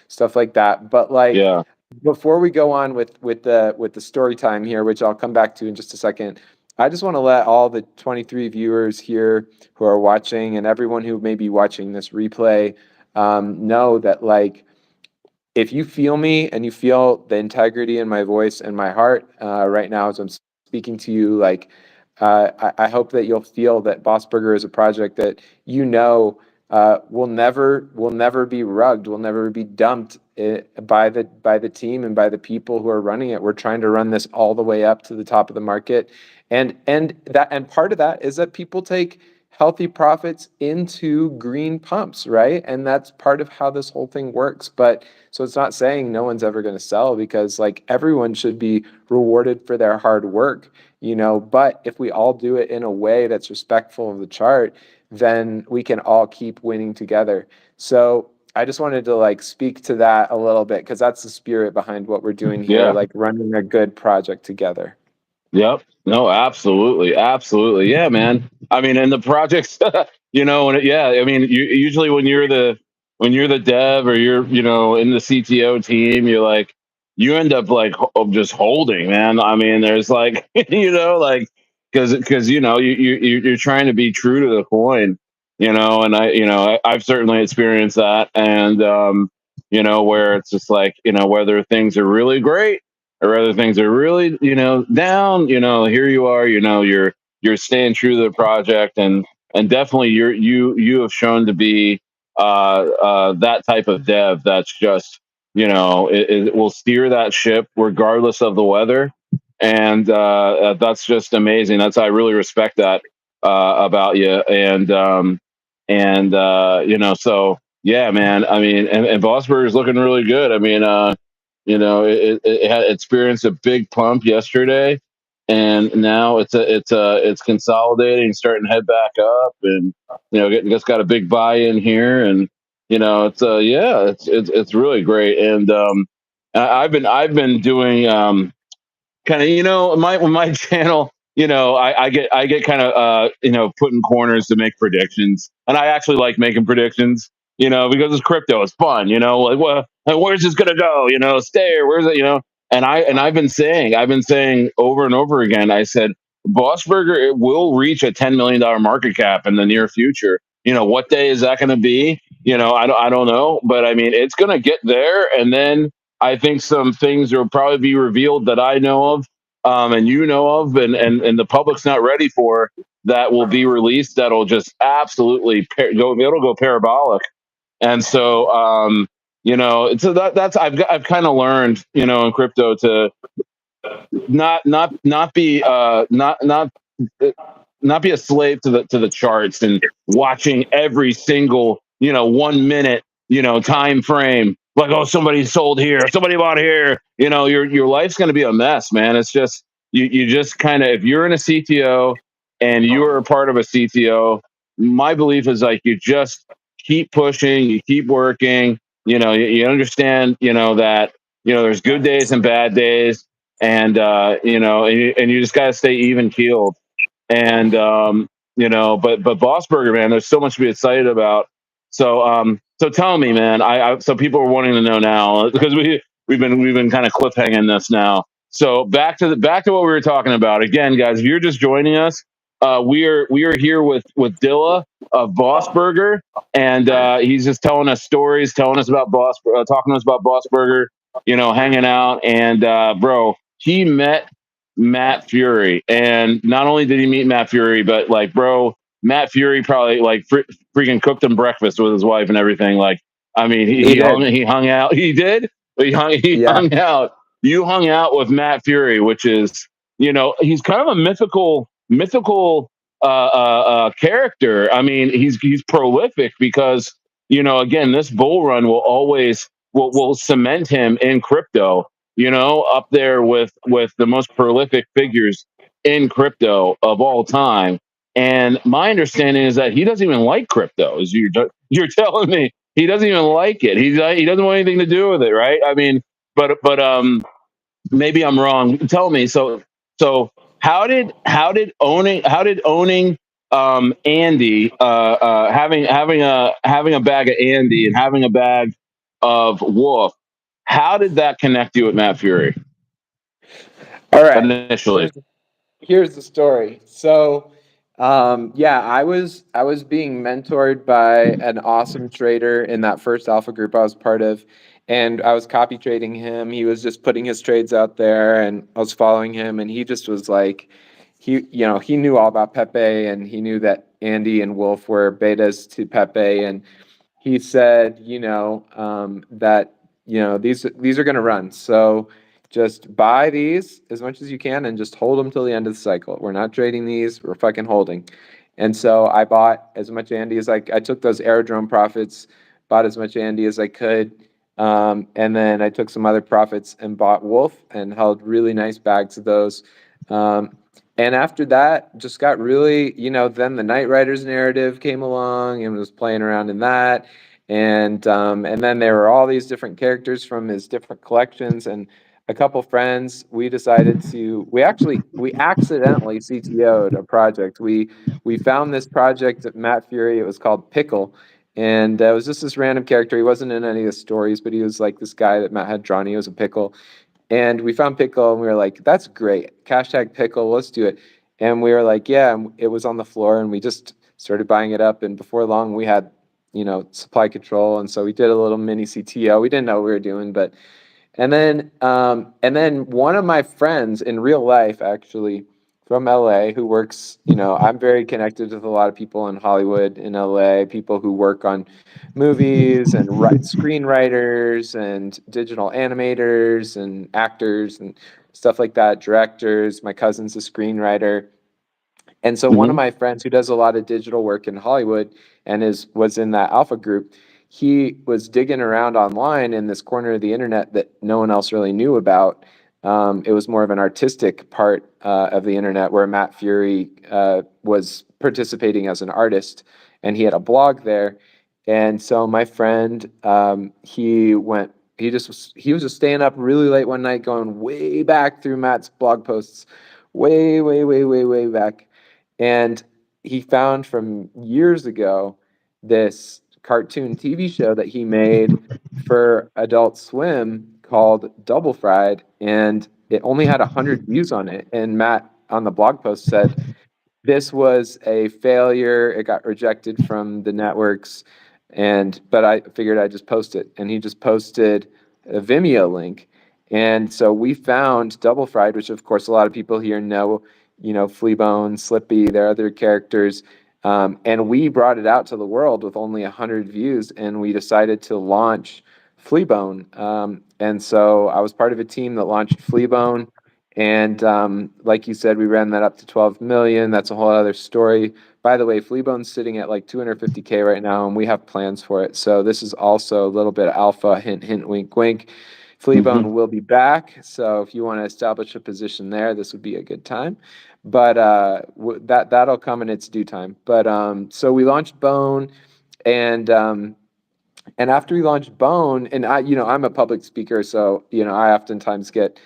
stuff like that. But like, Yeah. before we go on with the story time here, which I'll come back to in just a second, I just want to let all the 23 viewers here who are watching, and everyone who may be watching this replay, know that, like, if you feel me and you feel the integrity in my voice and my heart right now as I'm speaking to you, like, I hope that you'll feel that Boss Burger is a project that will never be rugged, will never be dumped by the team and by the people who are running it. We're trying to run this all the way up to the top of the market, and part of that is that people take healthy profits into green pumps, right? And that's part of how this whole thing works. But so it's not saying no one's ever going to sell, because like everyone should be rewarded for their hard work, but if we all do it in a way that's respectful of the chart, then we can all keep winning together. So I just wanted to like speak to that a little bit, because that's the spirit behind what we're doing here, Yeah. like running a good project together. Yep. No, absolutely. Absolutely. Yeah, man. I mean, and the projects, yeah, I mean, usually when you're the dev, or you're, in the CTO team, you end up like just holding, man. I mean, there's like, like, because, you're trying to be true to the coin, and I've certainly experienced that. And, where it's just like, whether things are really great, or other things are really, down, here you are, you're staying true to the project. And definitely you have shown to be that type of dev that's just, it will steer that ship regardless of the weather. and that's just amazing. I really respect that about you, and so yeah, man. I mean, and Bossburger is looking really good. I mean, it had experienced a big pump yesterday, and now it's consolidating, starting to head back up, and just got a big buy-in here, and yeah, it's really great, and I've been doing kind of my channel, I get kind of put in corners to make predictions, and I actually like making predictions, because it's crypto, it's fun, like, well, like, where's this gonna go, STAYER, where's it, and I've been saying over and over again, I said BossBurger, it will reach a $10 million market cap in the near future. What day is that going to be? I don't know, but I mean, it's going to get there, and then I think some things will probably be revealed that I know of, and and the public's not ready for, that will be released. That'll just absolutely go. It'll go parabolic. And so, so that's I've kind of learned, in crypto, to not be not be a slave to the charts and watching every single 1 minute time frame, like, oh, somebody sold here, somebody bought here. Your life's going to be a mess, man. It's just you just kind of, if you're in a CTO and you are a part of a CTO, my belief is, like, you just keep pushing, you keep working. You understand that there's good days and bad days, and and you just got to stay even keeled. And but BossBurger, man, there's so much to be excited about. So tell me, man. So people are wanting to know now, because we've been kind of cliffhanging this now. So back to what we were talking about again, guys. If you're just joining us, we are here with Dilla of BossBurger, and he's just telling us stories, telling us about talking to us about BossBurger, hanging out, and bro, he met Matt Fury, and not only did he meet Matt Fury, but, like, bro, Matt Fury probably, like, freaking cooked him breakfast with his wife and everything. Like, I mean, He did. he hung out. He did. He Yeah. hung out. You hung out with Matt Fury, which is, he's kind of a mythical character. I mean, he's prolific because, again, this bull run will cement him in crypto, up there with the most prolific figures in crypto of all time. And my understanding is that he doesn't even like crypto. As you're telling me, he doesn't even like it. He doesn't want anything to do with it, right? I mean, but maybe I'm wrong. Tell me. So how did owning Andy, having a bag of Andy and having a bag of Wolf, how did that connect you with Matt Fury All right. initially? Here's the story. So, yeah, I was being mentored by an awesome trader in that first alpha group I was part of, and I was copy trading him. He was just putting his trades out there, and I was following him, and he just was like, he knew all about Pepe, and he knew that Andy and Wolf were betas to Pepe, and he said, that these are going to run. So just buy these as much as you can and just hold them till the end of the cycle. We're not trading these. We're fucking holding. And so I bought as much Andy as I took those aerodrome profits, bought as much Andy as I could. And then I took some other profits and bought Wolf and held really nice bags of those. And after that, just got really, then the Knight Riders narrative came along and was playing around in that. And then there were all these different characters from his different collections, and a couple friends, we accidentally CTO'd a project. We found this project at Matt Fury. It was called Pickle. And it was just this random character. He wasn't in any of the stories, but he was like this guy that Matt had drawn. He was a pickle. And we found Pickle and we were like, that's great. Hashtag Pickle, let's do it. And we were like, yeah, and it was on the floor and we just started buying it up. And before long, we had, supply control. And so we did a little mini CTO. We didn't know what we were doing, but and then one of my friends in real life, actually, from LA, who works, I'm very connected with a lot of people in Hollywood, in LA, people who work on movies and write screenwriters and digital animators and actors and stuff like that, directors. My cousin's a screenwriter. And so one of Hmm. my friends who does a lot of digital work in Hollywood and was in that alpha group, he was digging around online in this corner of the internet that no one else really knew about. It was more of an artistic part of the internet where Matt Fury was participating as an artist, and he had a blog there. And so my friend, he went. He was just staying up really late one night, going way back through Matt's blog posts, way, way, way, way, way back, and he found from years ago this cartoon TV show that he made for Adult Swim called Double Fried, and it only had 100 views on it. And Matt on the blog post said, this was a failure. It got rejected from the networks, but I figured I'd just post it. And he just posted a Vimeo link. And so we found Double Fried, which of course a lot of people here know, Fle Bone, Slippy, there are other characters. And we brought it out to the world with only 100 views, and we decided to launch Fle Bone. And so I was part of a team that launched Fle Bone. And like you said, we ran that up to 12 million. That's a whole other story. By the way, Fle Bone's sitting at like 250K right now, and we have plans for it. So this is also a little bit of alpha, hint, hint, wink, wink. Fle Hmm. Bone will be back. So if you want to establish a position there, this would be a good time. But that'll come in its due time. But so we launched Bone, and after we launched Bone, and I'm a public speaker, so I oftentimes get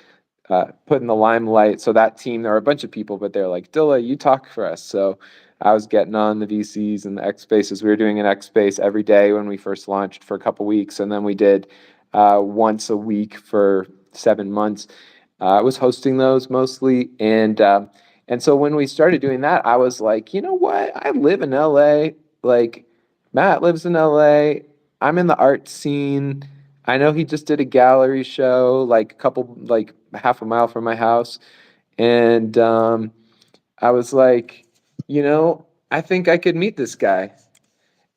put in the limelight. So that team, there were a bunch of people, but they're like, Dilla, you talk for us. So I was getting on the VCs and the X Spaces. We were doing an X Space every day when we first launched for a couple weeks, and then we did once a week for 7 months. I was hosting those mostly, and so when we started doing that, I was like, you know what? I live in LA. Like Matt lives in LA. I'm in the art scene. I know he just did a gallery show like a couple, like half a mile from my house. And I was like, I think I could meet this guy.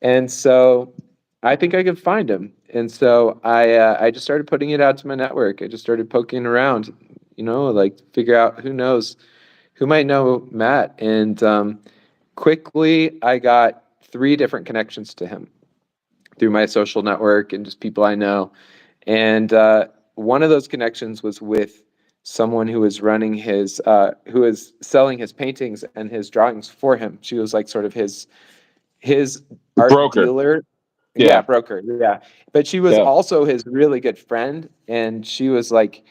And so I think I could find him. And so I just started putting it out to my network. I just started poking around, like figure out who knows, who might know Matt. And quickly I got 3 different connections to him through my social network and just people I know. And one of those connections was with someone who was running who was selling his paintings and his drawings for him. She was like sort of his art Broker. dealer. Yeah, Yeah. broker. Yeah. But she was Yeah. also his really good friend. And she was like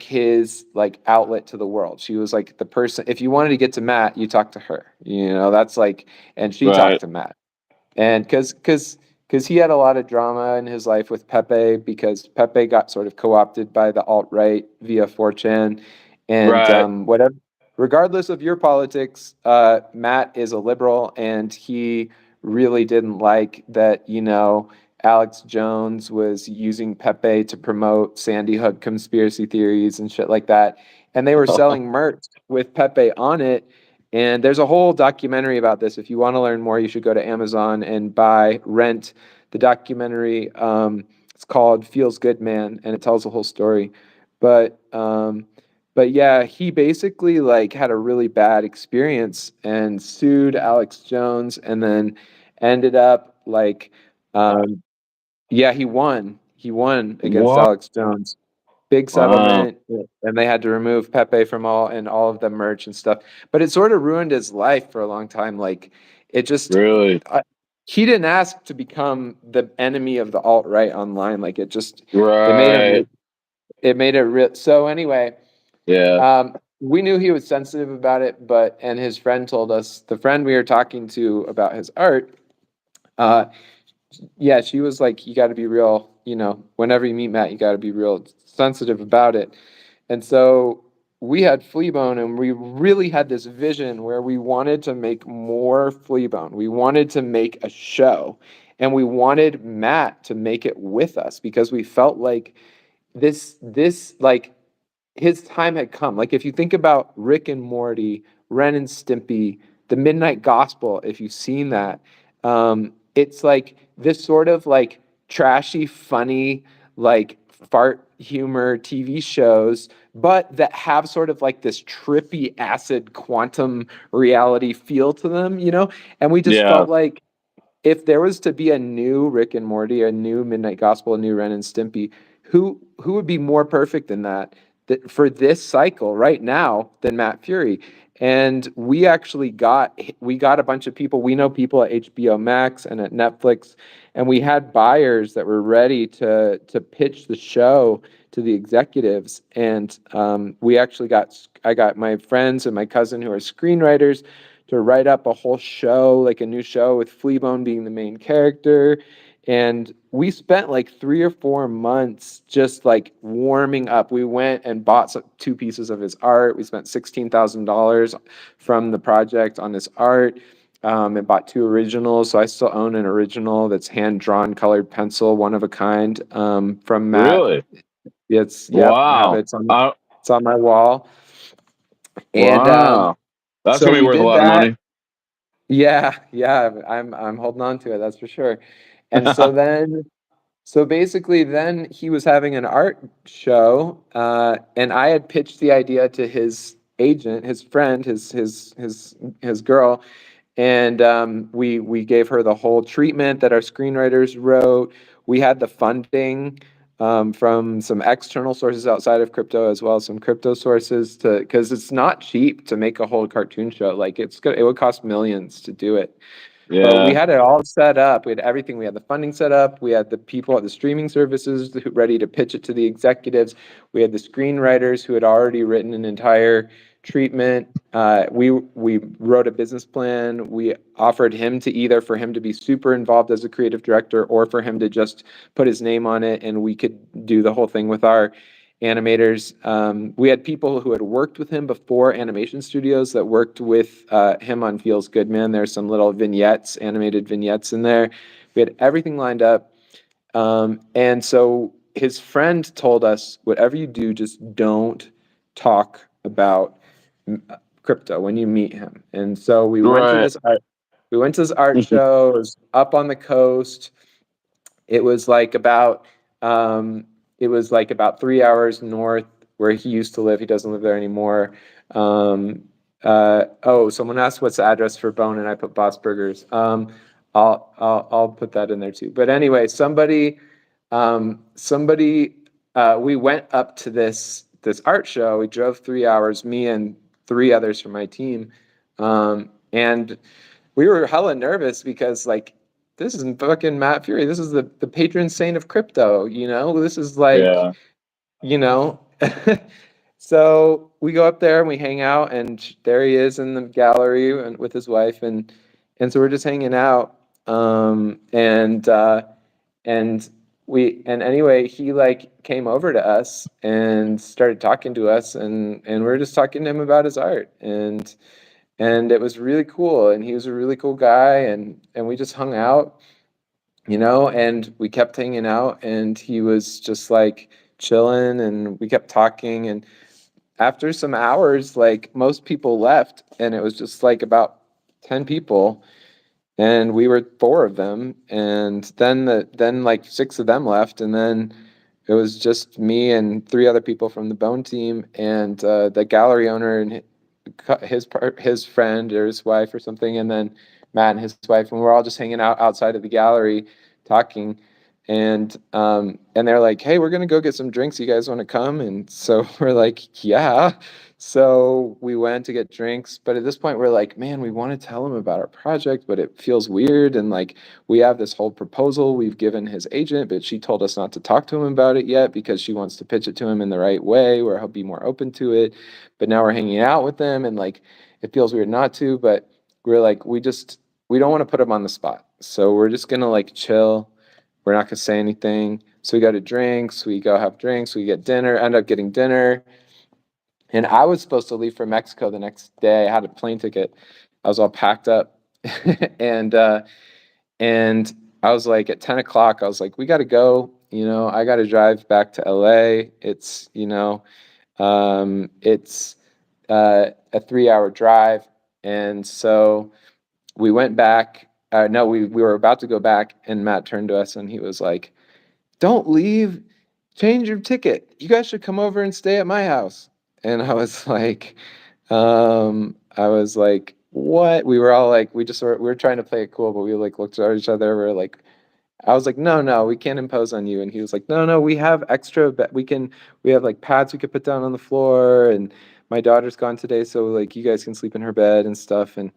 his like outlet to the world. She was like the person, if you wanted to get to Matt, you talk to her. That's like, and she talked Right. to Matt. And because he had a lot of drama in his life with Pepe, because Pepe got sort of co-opted by the alt-right via 4chan, and Right. whatever. Regardless of your politics, Matt is a liberal, and he really didn't like that. Alex Jones was using Pepe to promote Sandy Hook conspiracy theories and shit like that, and they were selling merch with Pepe on it. And there's a whole documentary about this. If you want to learn more, you should go to Amazon and rent the documentary. It's called Feels Good Man, and it tells the whole story. But but yeah, he basically like had a really bad experience and sued Alex Jones, and then ended up like, um, yeah, he won. He won against What? Alex Jones, big Wow. settlement. Yeah. And they had to remove Pepe from all of the merch and stuff. But it sort of ruined his life for a long time. Like it just Really? he didn't ask to become the enemy of the alt right online. Like it made him Right. it made it real. So anyway, Yeah. we knew he was sensitive about it, and his friend told us, the friend we were talking to about his art, uh, yeah, she was like, you got to be real, whenever you meet Matt, you got to be real sensitive about it. And so we had Fle Bone, and we really had this vision where we wanted to make more Fle Bone. We wanted to make a show, and we wanted Matt to make it with us, because we felt like this like his time had come. Like if you think about Rick and Morty, Ren and Stimpy, The Midnight Gospel, if you've seen that, it's like this sort of like trashy, funny, like fart humor TV shows, but that have sort of like this trippy acid quantum reality feel to them, And we just Yeah. felt like if there was to be a new Rick and Morty, a new Midnight Gospel, a new Ren and Stimpy, who would be more perfect than that for this cycle right now than Matt Fury? And we got a bunch of people. We know people at HBO Max and at Netflix, and we had buyers that were ready to pitch the show to the executives. And I got my friends and my cousin who are screenwriters to write up a whole show, like a new show with Fle Bone being the main character. And we spent like 3 or 4 months just like warming up. We went and bought 2 pieces of his art. We spent $16,000 from the project on his art. And bought 2 originals. So I still own an original that's hand drawn, colored pencil, one of a kind, from Matt. Really? Yep, I have Wow. it. It's on my wall. And Wow. That's so gonna be we worth a did lot of that. money. Yeah, yeah, I'm holding on to it, that's for sure. And so basically then he was having an art show, and I had pitched the idea to his agent, his friend, his girl, and we gave her the whole treatment that our screenwriters wrote. We had the funding from some external sources outside of crypto, as well as some crypto sources, because it's not cheap to make a whole cartoon show. Like it would cost millions to do it. But we Yeah. had it all set up. We had everything. We had the funding set up. We had the people at the streaming services ready to pitch it to the executives. We had the screenwriters who had already written an entire treatment. We wrote a business plan. We offered him to either for him to be super involved as a creative director or for him to just put his name on it, and we could do the whole thing with our animators. We had people who had worked with him before, animation studios that worked with him on Feels Good Man. There's some little vignettes, animated vignettes in there. We had everything lined up. And so his friend told us, whatever you do, just don't talk about crypto when you meet him. And so Right. we went to this art show. It was up on the coast. It was like about um, it was like about 3 hours north where he used to live. He doesn't live there anymore. Someone asked what's the address for Bone, and I put Boss Burgers. I'll put that in there too. But anyway, we went up to this art show. We drove 3 hours, me and 3 others from my team, and we were hella nervous because like this is fucking Matt Fury. This is the patron saint of crypto, This is like, Yeah. you know. So we go up there and we hang out, and there he is in the gallery and with his wife, and so we're just hanging out. And anyway, he like came over to us and started talking to us, and we are just talking to him about his art, and it was really cool, and he was a really cool guy, and we just hung out, and we kept hanging out, and he was just like chilling, and we kept talking, and after some hours, like most people left, and it was just like about 10 people, and we were 4 of them, and then like 6 of them left, and then it was just me and 3 other people from the Bone team, and the gallery owner and his friend or his wife or something, and then Matt and his wife, and we're all just hanging out outside of the gallery talking, and they're like, "Hey, we're gonna go get some drinks. You guys want to come?" And so we're like, "Yeah." So we went to get drinks, but at this point we're like, "Man, we want to tell him about our project, but it feels weird, and like we have this whole proposal we've given his agent, but she told us not to talk to him about it yet because she wants to pitch it to him in the right way where he'll be more open to it. But now we're hanging out with them, and like it feels weird not to, but we're like we don't want to put him on the spot. So we're just gonna like chill. We're not gonna say anything." So we go to drinks, we go have drinks, we get dinner, end up getting dinner. And I was supposed to leave for Mexico the next day. I had a plane ticket. I was all packed up. and and I was like at 10 o'clock, I was like, we gotta go. I gotta drive back to LA. It's a 3 hour drive. And so we went back. No, we were about to go back, and Matt turned to us and he was like, "Don't leave. change your ticket. You guys should come over and stay at my house. And I was like, what? We were all like, we were trying to play it cool, but we like looked at each other. We are like, I was like, no, we can't impose on you. And he was like, no, we have extra, we have like pads we could put down on the floor. And my daughter's gone today, so like you guys can sleep in her bed and stuff. And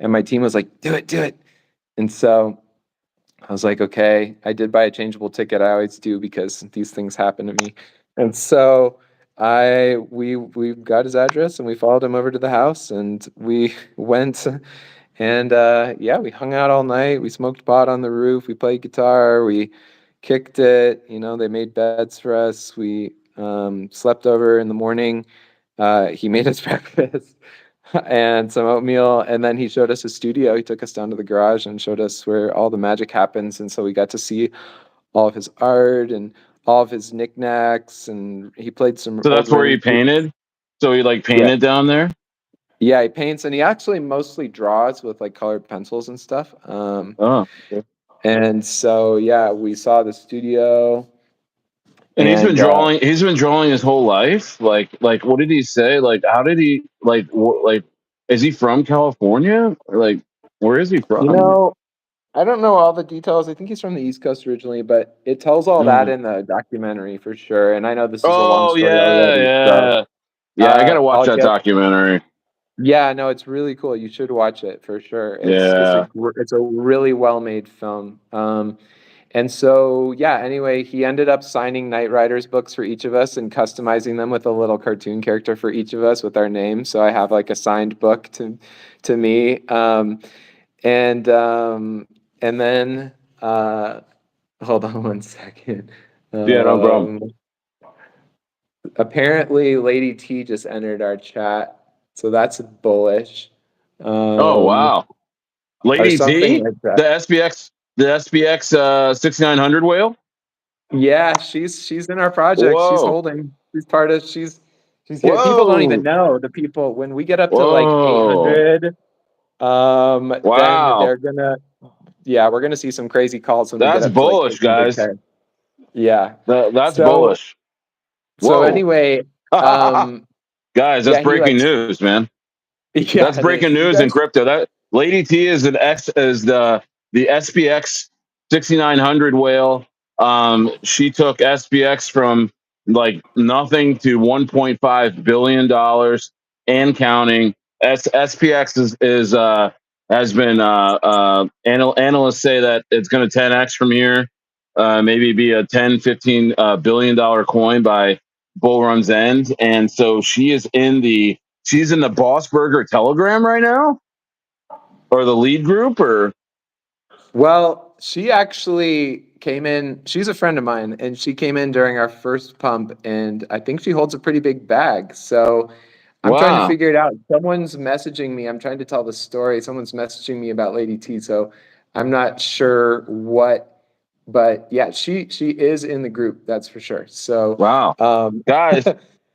my team was like, do it. And so I was like, okay. I did buy a changeable ticket. I always do because these things happen to me. And so we got his address and we followed him over to the house and we went and yeah, we hung out all night. We smoked pot on the roof. We played guitar. We kicked it. You know, they made beds for us. We slept over in the morning. He made us breakfast and some oatmeal. And then he showed us his studio. He took us down to the garage and showed us where all the magic happens. And so we got to see all of his art and all of his knickknacks. And he played some So old that's where he rhythm. painted. So he like Yeah. painted down there. Yeah, he paints and he actually mostly draws with like colored pencils and stuff. Oh, okay. And so yeah, we saw the studio And he's been and drawing. He's been drawing his whole life. Like, what did he say? Like, how did he like? Is he from California? Or like, where is he you from? know, I don't know all the details. I think he's from the East Coast originally, but it tells all that Mm. in the documentary for sure. And I know this is a long Oh story yeah, already, so yeah, yeah. I gotta watch I'll that get. documentary. Yeah, no, it's really cool. You should watch it for sure. Yeah. It's a really well made film. And so, yeah, anyway, he ended up signing Knight Riders books for each of us and customizing them with a little cartoon character for each of us with our names. So I have like a signed book to me. And and then hold on one second. Yeah, no problem. Apparently Lady T just entered our chat. So that's bullish. Oh Um, wow, or Lady something T, like that. the SBX 6900 whale. Yeah, she's in our project. She's Whoa, holding. She's part of. She's here. People don't even whoa, know. The people when we get up to like whoa! 800, then Wow, they're gonna. Yeah, we're gonna see some crazy calls when we get that's up to like bullish, guys. 800K. Yeah. That's So bullish. so Whoa, anyway, guys, that's yeah, he breaking likes. news, man. Yeah, That's it breaking is. You news in guys. crypto. That Lady T is the SPX 6900 whale. She took SPX from like nothing to 1.5 billion dollars and counting. SPX is has been analysts say that it's going to 10x from here. Maybe be a 10, 15 billion dollar coin by bull run's end. And so she's in the Boss Burger Telegram right now, or the lead group, or Well, she actually came in. She's a friend of mine, and she came in during our first pump, and I think she holds a pretty big bag. So I'm trying to wow, figure it out. Someone's messaging me. I'm trying to tell the story. Someone's messaging me about Lady T. So I'm not sure what, but yeah, she is in the group. That's for sure. So wow, guys,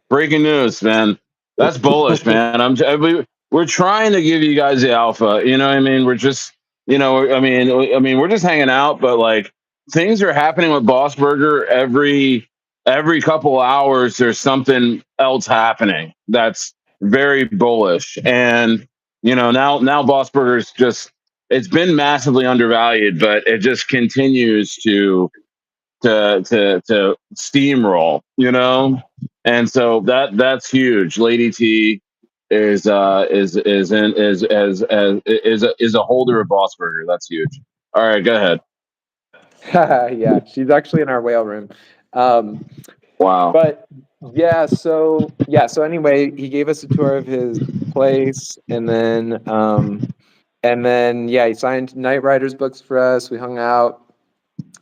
breaking news, man. That's bullish, man. We're trying to give you guys the alpha. You know what I mean? We're just, we're just hanging out, but like things are happening with Boss Burger every couple hours. There's something else happening that's very bullish, and now Boss Burger's just it's been massively undervalued, but it just continues to steamroll, and so that's huge. Lady T is a holder of Boss Burger. That's huge. All right, go ahead. yeah, she's actually in our whale room. Um, Wow. But so anyway, he gave us a tour of his place, and then yeah, he signed Knight Riders books for us. We hung out,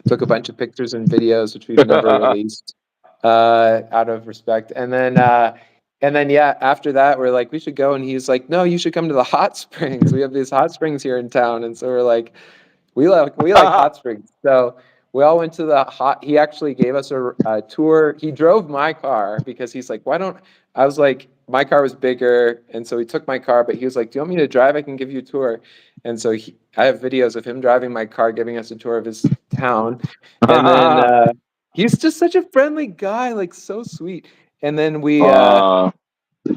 took a bunch of pictures and videos, which we've never released out of respect. And then yeah, after that, we're like, we should go, and he's like, no, you should come to the hot springs. We have these hot springs here in town, and so we're like, we like hot springs. So we all went to the hot. He actually gave us a tour. He drove my car because he's like, why don't I was like, my car was bigger, and so he took my car. But he was like, do you want me to drive? I can give you a tour. And so I have videos of him driving my car, giving us a tour of his town. And then He's just such a friendly guy, like so sweet. And then we Uh,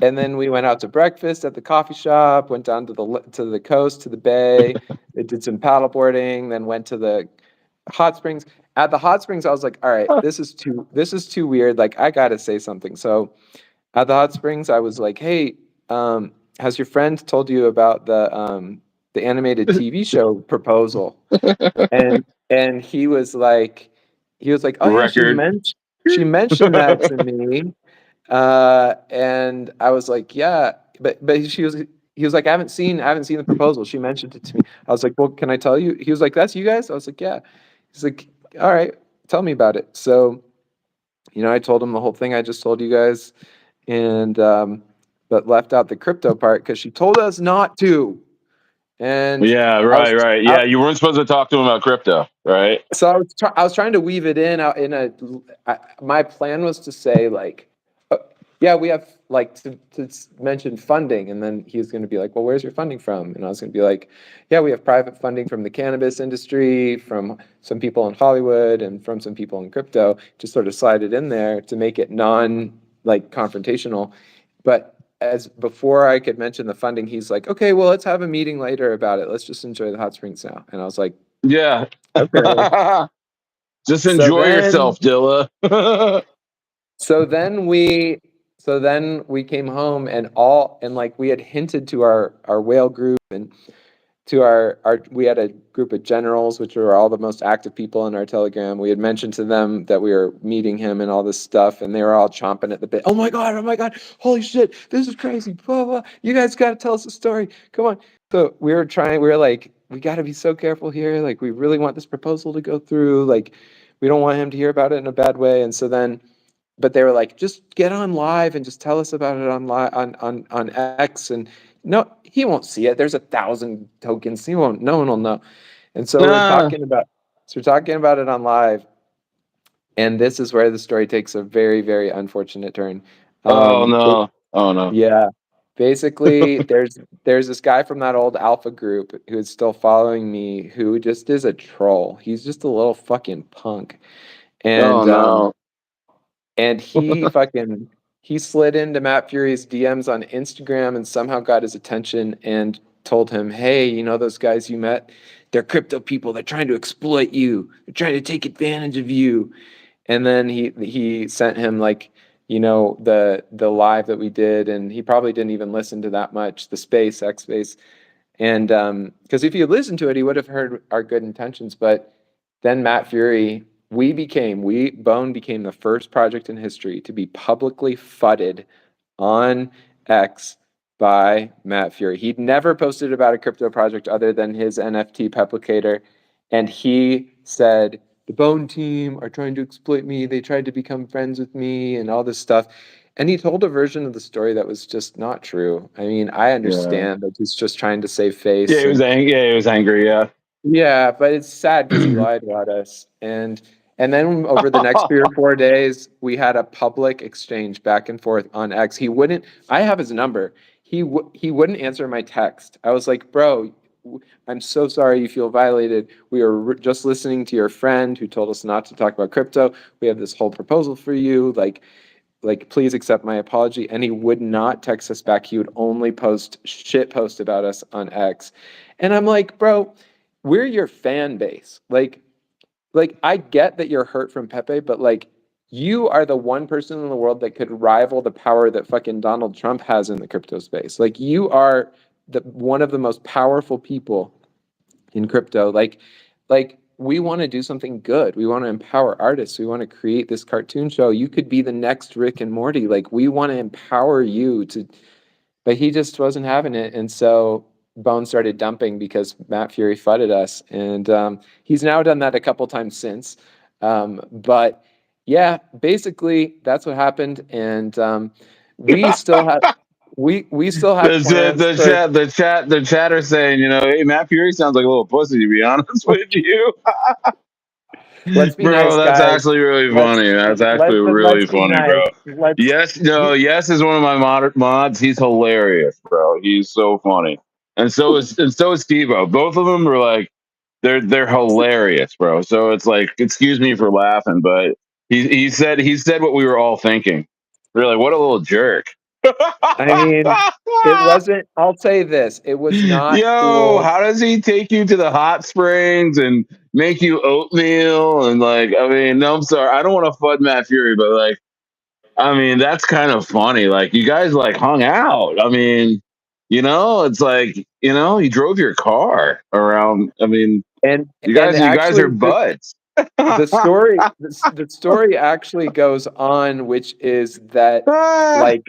went out to breakfast at the coffee shop, went down to the coast, to the bay. They did some paddleboarding, then went to the hot springs. At the hot springs, I was like, all right, this is too weird. Like, I gotta say something. So at the hot springs, I was like, hey, has your friend told you about the animated TV show proposal? And he was like, oh yeah, record. she mentioned that to me. And I was like, yeah, but he was like, I haven't seen the proposal. She mentioned it to me. I was like, well, can I tell you? He was like, that's you guys? I was like, yeah. He's like, all right, tell me about it. So, I told him the whole thing I just told you guys, and but left out the crypto part because she told us not to. And Yeah, I was right, right. I, Yeah, you weren't supposed to talk to him about crypto, right? so I was trying to weave it in my plan was to say like, uh, yeah, we have like to mention funding, and then he's going to be like, well, where's your funding from? And I was going to be like, yeah, we have private funding from the cannabis industry, from some people in Hollywood, and from some people in crypto. Just sort of slide it in there to make it non like confrontational. But as before I could mention the funding, he's like, okay, well, let's have a meeting later about it. Let's just enjoy the hot springs now. And I was like, Yeah. okay. Just So enjoy then, yourself, Dilla. so then we, so then we came home, and like we had hinted to our whale group, and to our we had a group of generals, which were all the most active people in our Telegram. We had mentioned to them that we were meeting him and all this stuff, and they were all chomping at the bit. Oh my god, holy shit, this is crazy, blah blah. You guys got to tell us a story. Come on. So we were like, we got to be so careful here. Like, we really want this proposal to go through. Like, we don't want him to hear about it in a bad way. And so then, but they were like, just get on live and just tell us about it on X. And no, he won't see it. There's 1,000 tokens. He won't. No one will know. And so Nah. we're talking about it on live, and this is where the story takes a very, very unfortunate turn. Oh It, no. Oh no. yeah, basically, there's this guy from that old alpha group who is still following me, who just is a troll. He's just a little fucking punk, Oh and no. he slid into Matt Fury's DMs on Instagram and somehow got his attention and told him, "Hey, you know those guys you met? They're crypto people. They're trying to exploit you. They're trying to take advantage of you." And then he sent him like, the live that we did, and he probably didn't even listen to that much, the space X space. And because if you listened to it, he would have heard our good intentions. But then Matt Fury, Bone became the first project in history to be publicly fudded on X by Matt Fury. He'd never posted about a crypto project other than his NFT Publicator. And he said, the Bone team are trying to exploit me. They tried to become friends with me and all this stuff. And he told a version of the story that was just not true. I mean, I Yeah. understand that he's just trying to save Yeah, face. he was And angry. Yeah, he was angry. Yeah. yeah, but it's sad because he lied about us. And then over the next 3 or 4 days, we had a public exchange back and forth on X. I have his number. He wouldn't answer my text. I was like, bro, I'm so sorry you feel violated. We were just listening to your friend who told us not to talk about crypto. We have this whole proposal for you. Like, please accept my apology. And he would not text us back. He would only post about us on X. And I'm like, bro, we're your fan base. Like I get that you're hurt from Pepe, but like, you are the one person in the world that could rival the power that fucking Donald Trump has in the crypto space. Like, you are one of the most powerful people in crypto. Like we want to do something good. We want to empower artists. We want to create this cartoon show. You could be the next Rick and Morty. Like, we want to empower you to, but he just wasn't having it. And so Bone started dumping because Matt Fury fudded us. And he's now done that a couple times since. But yeah, basically that's what happened. And we still have we still have plans for. The chatter saying, hey, Matt Fury sounds like a little pussy, to be honest with you. Let's be Bro, nice, that's guys. actually really Let's funny. That's actually let's really be funny, bro. nice. Let's Yes, no, he, yes is one of my mods. He's hilarious, bro. He's so funny, and so is Steve-O. Both of them are like they're hilarious, bro. So it's like, excuse me for laughing, but he said what we were all thinking. Really, what a little jerk. I mean, it wasn't. I'll say this: it was not Yo, cool. how does he take you to the hot springs and make you oatmeal and like? I mean, no, I'm sorry, I don't want to FUD Matt Fury, but like, I mean, that's kind of funny. Like, you guys like hung out. I mean, it's like you drove your car around. I mean, And you guys are actually, buds. the story actually goes on, which is that Ah, like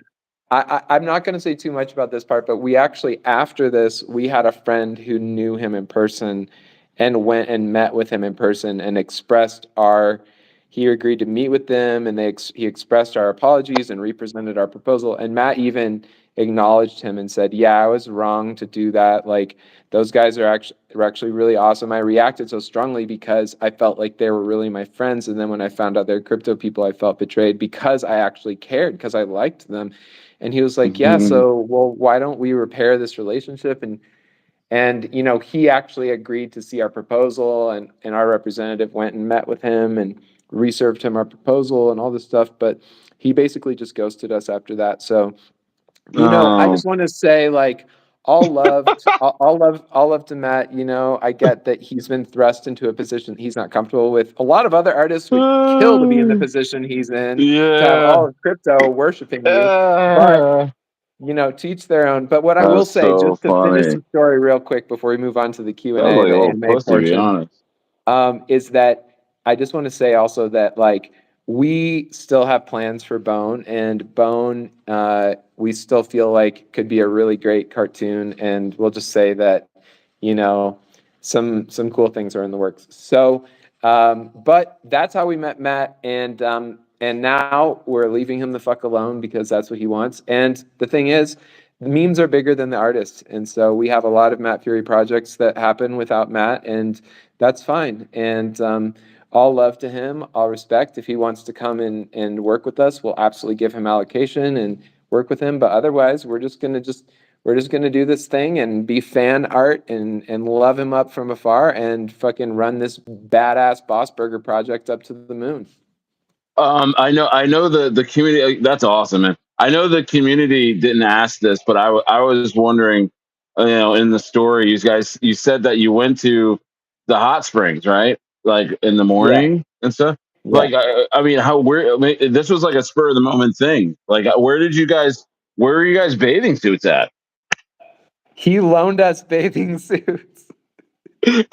I'm not going to say too much about this part, but we actually, after this, we had a friend who knew him in person and went and met with him in person and expressed our, he agreed to meet with them, and he expressed our apologies and represented our proposal. And Matt even acknowledged him and said, yeah, I was wrong to do that. Like, those guys are actually really awesome. I reacted so strongly because I felt like they were really my friends. And then when I found out they're crypto people, I felt betrayed because I actually cared, because I liked them. And he was like, yeah, mhm. so, well, why don't we repair this relationship? And he actually agreed to see our proposal, and our representative went and met with him and reserved him our proposal and all this stuff. But he basically just ghosted us after that. So, I Oh. just want to say, like, all love to Matt. I get that he's been thrust into a position he's not comfortable with. A lot of other artists would kill to be in the position he's in, to have Yeah. all of crypto worshiping you. But, Uh, to each their own. But what I will that's say, so just to finish funny. the story real quick before we move on to the Sounds Q&A, like a the little AMA pussy, to be portion, honest. is that I just want to say also that, like, we still have plans for Bone, and Bone, we still feel like could be a really great cartoon, and we'll just say that, you know, some cool things are in the works. So, but that's how we met Matt, and now we're leaving him the fuck alone because that's what he wants. And the thing is, memes are bigger than the artists, and so we have a lot of Matt Fury projects that happen without Matt, and that's fine. And all love to him, all respect. If he wants to come in and work with us, we'll absolutely give him allocation and work with him. But otherwise, we're just gonna do this thing and be fan art and love him up from afar and fucking run this badass Boss Burger project up to the moon. I know the community. That's awesome, man. I know the community didn't ask this, but I was wondering, in the story, you said that you went to the hot springs, right? Like in the Yeah, morning and stuff. yeah. Like, I mean, I mean, this was like a spur of the moment thing. Like, where were you guys bathing suits at? He loaned us bathing suits. Okay,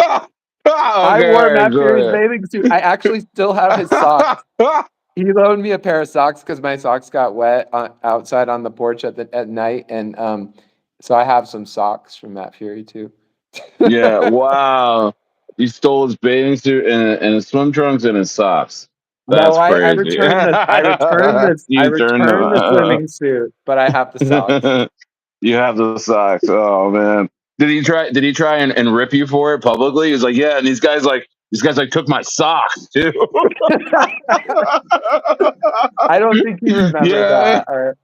I wore Matt Fury's go bathing suit. I actually still have his socks. ahead. He loaned me a pair of socks because my socks got wet outside on the porch at night, and so I have some socks from Matt Fury too. Yeah, wow. You stole his bathing suit and his swim trunks and his socks. No, That's I crazy. returned this. I You turned returned the them. swimming suit, but I have the socks. You have the socks. Oh man. Did he try and rip you for it publicly? He was like, yeah, and these guys like took my socks too. I don't think he remembered Yeah. that, or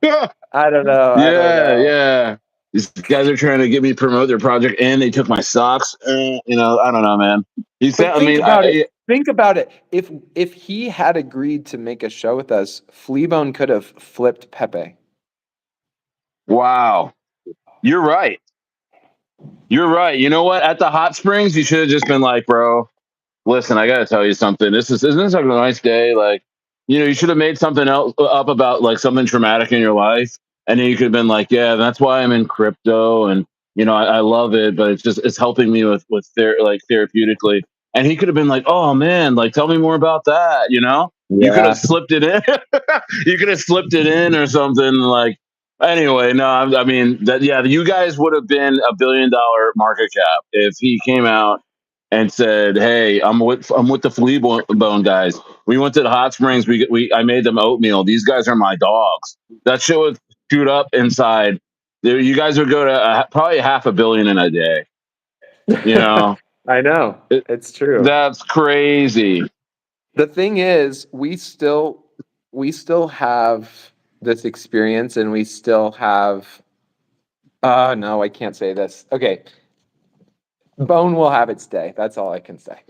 I don't know. I don't Yeah, know. yeah. These guys are trying to get me to promote their project, and they took my socks. I don't know, man. He said, But I think mean, about it. Think about it. If he had agreed to make a show with us, Fle Bone could have flipped Pepe. wow, you're right. You're right. You know what? At the hot springs, you should have just been like, bro, listen, I gotta tell you something. Isn't this like a nice day? Like, you should have made something else up about like something traumatic in your life, and then you could have been like, yeah, that's why I'm in crypto, and I love it, but it's helping me like therapeutically. And he could have been like, oh man, like tell me more about that. You could have Yeah. slipped it in. You could have slipped it in or something like. Anyway, no, I mean that. Yeah, you guys would have been $1 billion market cap if he came out and said, "Hey, I'm with the Fle Bone guys. We went to the hot springs. I made them oatmeal. These guys are my dogs." That shit would shoot up inside. You guys would go to probably $500 million in a day. You know, I know. it, It's true. that's crazy. The thing is, we still have this experience, and we still have no, I can't say this. Okay. Bone will have its day. That's all I can say.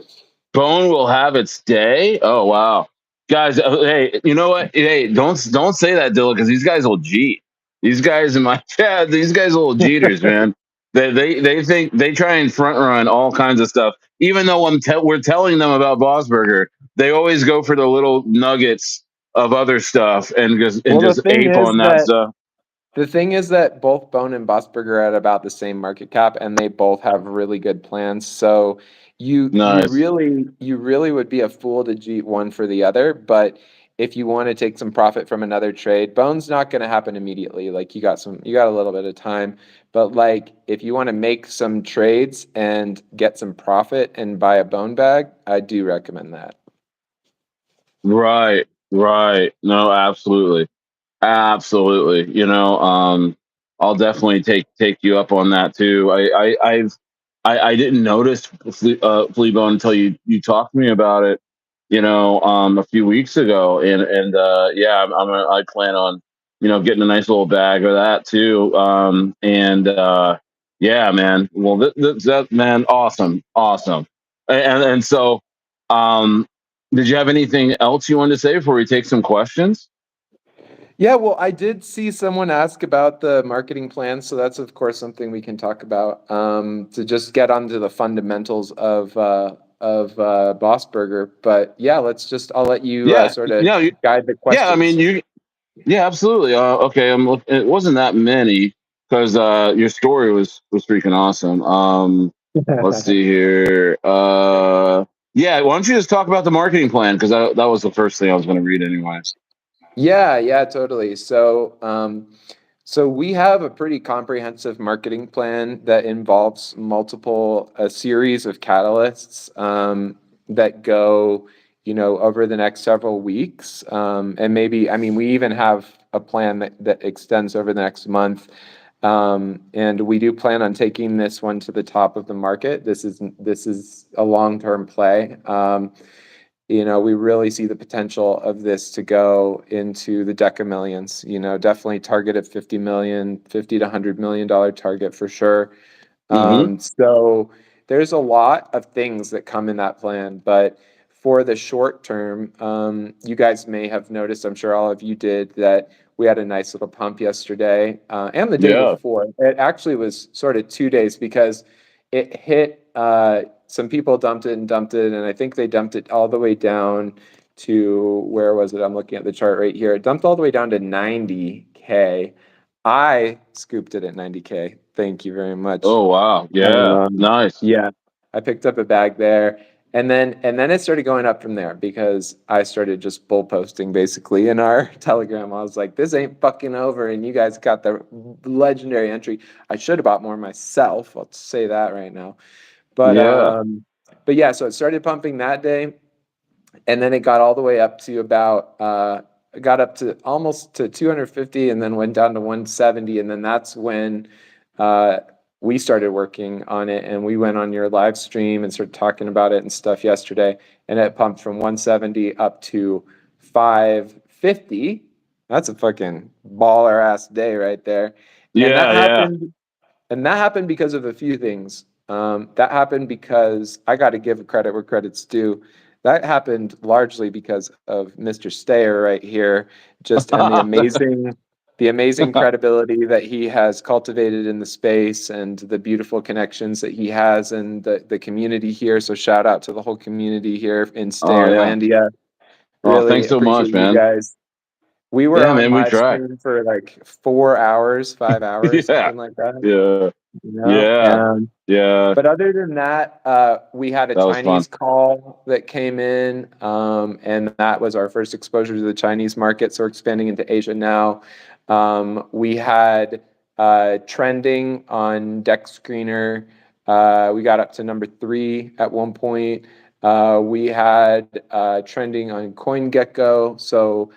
Bone will have its day. Oh wow. Guys, hey, you know what? Hey, don't say that, Dylan, because these guys will cheat. These guys in my chat, these guys are little cheaters, man. They think they try and front run all kinds of stuff. Even though we're telling them about Boss Burger, they always go for the little nuggets of other stuff and Well, just ape on that stuff. the thing is that both Bone and BossBurger are at about the same market cap, and they both have really good plans. So Nice. you really would be a fool to cheat one for the other. But if you want to take some profit from another trade, Bone's not going to happen immediately. Like you got a little bit of time. But like if you want to make some trades and get some profit and buy a Bone bag, I do recommend that. Right, right. No, absolutely. Absolutely. I'll definitely take you up on that too. I didn't notice Fle Bone until you talked to me about it, a few weeks ago, and yeah, I plan on getting a nice little bag of that too. And yeah, man. Well, that man, awesome, awesome. And so, um, did you have anything else you wanted to say before we take some questions? Yeah, well, I did see someone ask about the marketing plan, so that's of course something we can talk about to just get onto the fundamentals of Boss Burger. But yeah, I'll let you Yeah, sort of yeah, guide the yeah. I mean, questions. yeah, absolutely. Okay, it wasn't that many because your story was freaking awesome. Let's see here. Yeah, why don't you just talk about the marketing plan because that was the first thing I was going to read anyway. Yeah, yeah, totally. So we have a pretty comprehensive marketing plan that involves a series of catalysts that go, over the next several weeks. And maybe, I mean, we even have a plan that extends over the next month. And we do plan on taking this one to the top of the market. This is a long-term play. We really see the potential of this to go into the deca millions, definitely target at 50 million, 50 to $100 million target for sure. Mm-hmm. So there's a lot of things that come in that plan, but for the short term, you guys may have noticed, I'm sure all of you did, that we had a nice little pump yesterday and the day Yeah. before. It actually was sort of 2 days because it hit, some people dumped it, and I think they dumped it all the way down to, where was it? I'm looking at the chart right here. It dumped all the way down to 90K. I scooped it at 90K. Thank you very much. Oh wow. Yeah. Um, Nice. yeah, I picked up a bag there, and then it started going up from there because I started just bull posting basically in our Telegram. I was like, "This ain't fucking over," and you guys got the legendary entry. I should have bought more myself. I'll say that right now. But Yeah. yeah, so it started pumping that day, and then it got all the way up to it got up to almost to 250 and then went down to 170, and then that's when uh, we started working on it, and we went on your live stream and started talking about it and stuff yesterday, and it pumped from 170 up to 550. That's a fucking baller ass day right there. And that Yeah. Yeah. happened and that happened because of a few things. That happened because I got to give credit where credit's due. That happened largely because of Mr. Stayer right here, just and the amazing credibility that he has cultivated in the space and the beautiful connections that he has and the community here. So shout out to the whole community here in Oh yeah. Stayerlandia. Well, Really thanks so appreciate much, you man. guys. We were Yeah, on man. We live try. stream for like 4 hours, 5 hours, Yeah. something like that. Yeah. You know, Yeah. Yeah. but other than that, we had a That was fun. Chinese call that came in, and that was our first exposure to the Chinese market. So we're expanding into Asia now. We had trending on Deck Screener. We got up to number 3 at one point. We had trending on CoinGecko, so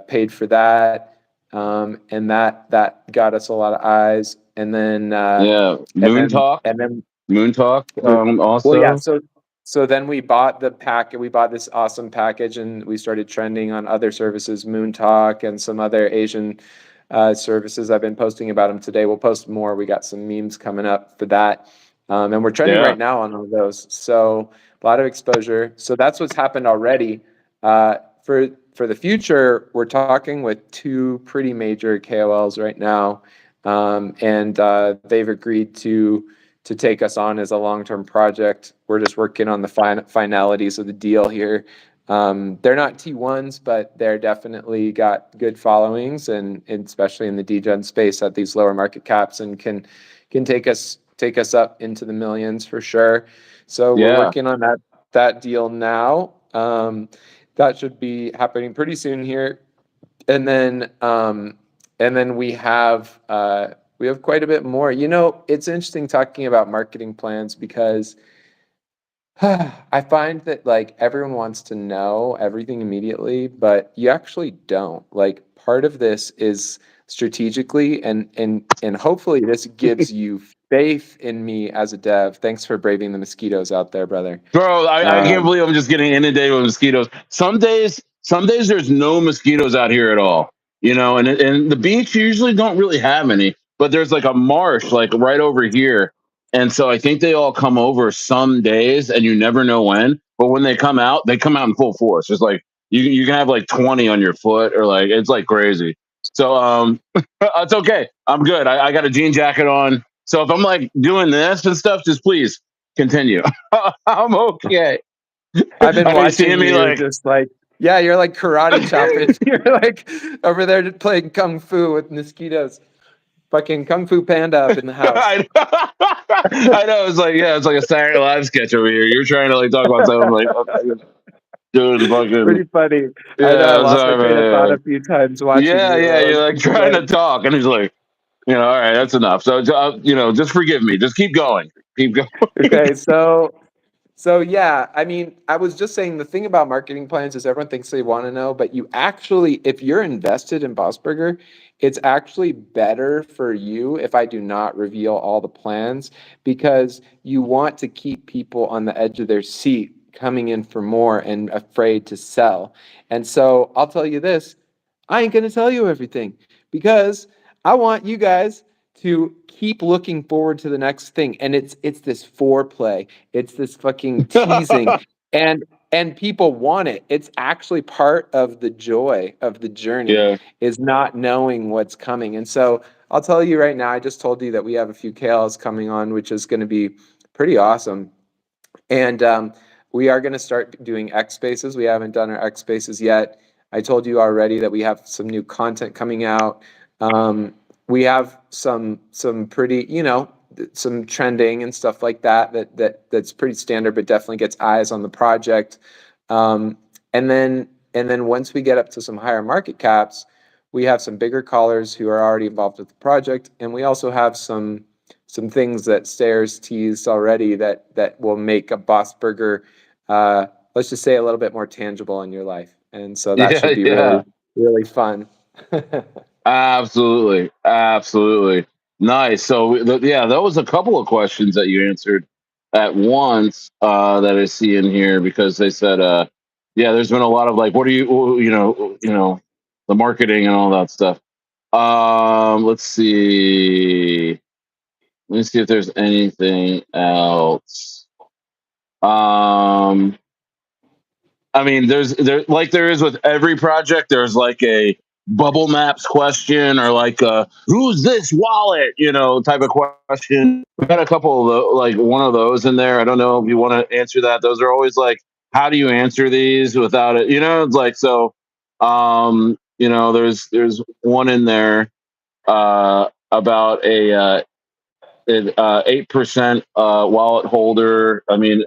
paid for that, and that got us a lot of eyes. And then Yeah. Moon Talk. and then Moon Talk. well, yeah, Also. so then we bought the pack, we bought this awesome package, and we started trending on other services, Moon Talk and some other Asian services. I've been posting about them today. We'll post more. We got some memes coming up for that. And we're trending Yeah. right now on all those. So a lot of exposure. So that's what's happened already. for the future, we're talking with two pretty major KOLs right now, and they've agreed to take us on as a long-term project. We're just working on the finalities of the deal here. They're not T1s, but they're definitely got good followings, and especially in the degen space at these lower market caps, and can take us up into the millions for sure. So we're working on that deal now. That should be happening pretty soon here, and then we have quite a bit more. You know, it's interesting talking about marketing plans because I find that like everyone wants to know everything immediately, but you actually don't. Like part of this is strategically, and hopefully this gives you faith in me as a dev. Thanks for braving the mosquitoes out there, brother. Bro, I can't Um, believe I'm just getting inundated with mosquitoes. Some days there's no mosquitoes out here at all. You know, and the beach usually don't really have any, but there's like a marsh like right over here. And so I think they all come over some days and you never know when. But when they come out in full force. It's like you can have like 20 on your foot or like it's like crazy. So it's okay. I'm good. I got a jean jacket on. So if I'm like doing this and stuff, just please continue. I'm okay. I've been Are you watching seeing me you like just like, yeah, you're like karate chopping. You're like over there playing kung fu with mosquitoes. Fucking Kung Fu Panda up in the house. I know it's like it's like a Saturday Night Live sketch over here. You're trying to like talk about something like okay, doing fucking Pretty funny. I know I yeah. I'm lost my sorry, train of thought man. a few times watching Yeah, you. yeah. I was You're like just trying like, to talk, and he's like, all right, that's enough. So just forgive me. Just keep going. Keep going. okay, so yeah, I mean, I was just saying the thing about marketing plans is everyone thinks they want to know, but you actually, if you're invested in BossBurger, it's actually better for you if I do not reveal all the plans because you want to keep people on the edge of their seat coming in for more and afraid to sell. And so I'll tell you this, I ain't going to tell you everything because I want you guys to keep looking forward to the next thing. And it's this foreplay. It's this fucking teasing. And people want it. It's actually part of the joy of the journey Yeah. is not knowing what's coming. And so I'll tell you right now, I just told you that we have a few KLs coming on, which is going to be pretty awesome. And we are going to start doing X spaces. We haven't done our X spaces yet. I told you already that we have some new content coming out. We have some pretty, you know, some trending and stuff like that's pretty standard, but definitely gets eyes on the project. Um, and then once we get up to some higher market caps, we have some bigger callers who are already involved with the project, and we also have some things that STAYER's teased already that will make a BossBurger, let's just say, a little bit more tangible in your life. And so that should Yeah, be yeah. really, really fun. Absolutely, absolutely. Nice. So yeah, that was a couple of questions that you answered at once that I see in here because they said, yeah, there's been a lot of like, what are the marketing and all that stuff. Let's see. Let me see if there's anything else. Um, I mean, there like there is with every project. There's like a bubble maps question or like a who's this wallet, type of question. We got a couple of like one of those in there. I don't know if you want to answer that. Those are always like, how do you answer these without it? It's like so. There's one in there about a 8% wallet holder. I mean,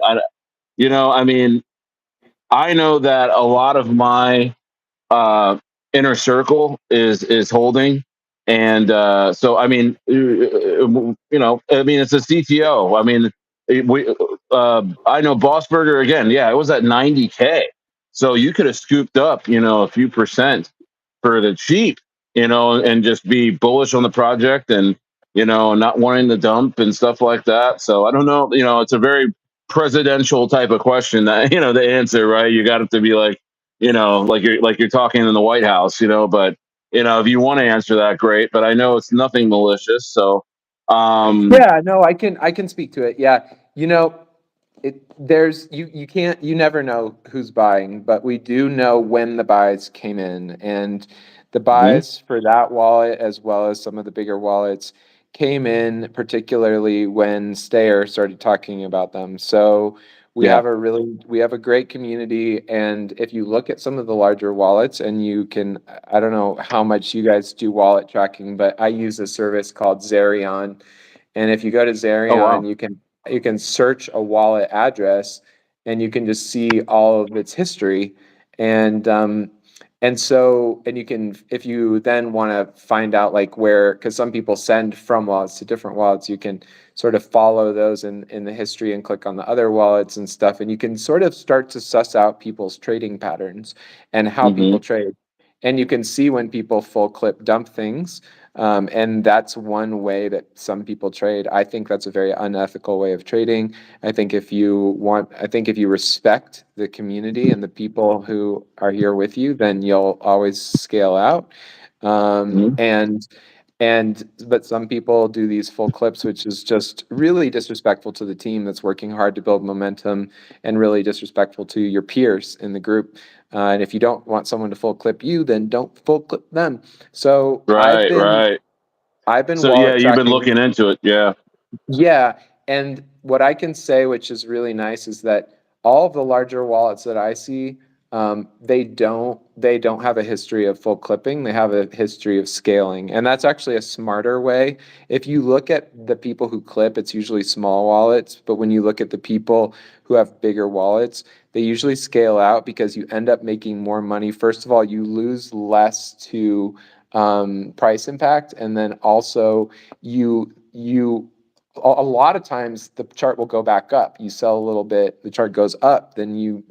I know that a lot of my inner circle is holding, and so I mean, it's a CTO. I mean, I know Boss Burger again. Yeah, it was at 90K, so you could have scooped up, a few percent for the cheap, and just be bullish on the project and not wanting to dump and stuff like that. So I don't know, it's a very presidential type of question that the answer, right? You got it to be like like you're talking in the White House, but if you want to answer that, great. But I know it's nothing malicious, so Yeah, no, I can speak to it. Yeah, you know, You never know who's buying, but we do know when the buys came in, and the Hmm. buys for that wallet as well as some of the bigger wallets came in particularly when STAYER started talking about them. So Yeah. we have a great community, and if you look at some of the larger wallets, and you can, I don't know how much you guys do wallet tracking, but I use a service called Zerion, and if you go to Oh wow. Zerion, you can search a wallet address, and you can just see all of its history. And and you can, if you then want to find out like where, because some people send from wallets to different wallets, you can sort of follow those in the history and click on the other wallets and stuff, and you can sort of start to suss out people's trading patterns and how Hmm. people trade. And you can see when people full clip dump things, and that's one way that some people trade. I think that's a very unethical way of trading. I think if you respect the community and the people who are here with you, then you'll always scale out. Um, Hmm. and but some people do these full clips, which is just really disrespectful to the team that's working hard to build momentum, and really disrespectful to your peers in the group. And if you don't want someone to full clip you, then don't full clip them. So Right. Right. I've been So yeah, wallet you've been tracking. looking into it. Yeah. Yeah, and what I can say, which is really nice, is that all of the larger wallets that I see, they don't have a history of full clipping. They have a history of scaling, and that's actually a smarter way. If you look at the people who clip, it's usually small wallets, but when you look at the people who have bigger wallets, they usually scale out because you end up making more money. First of all, you lose less to price impact, and then also you a lot of times the chart will go back up. You sell a little bit, the chart goes up, then you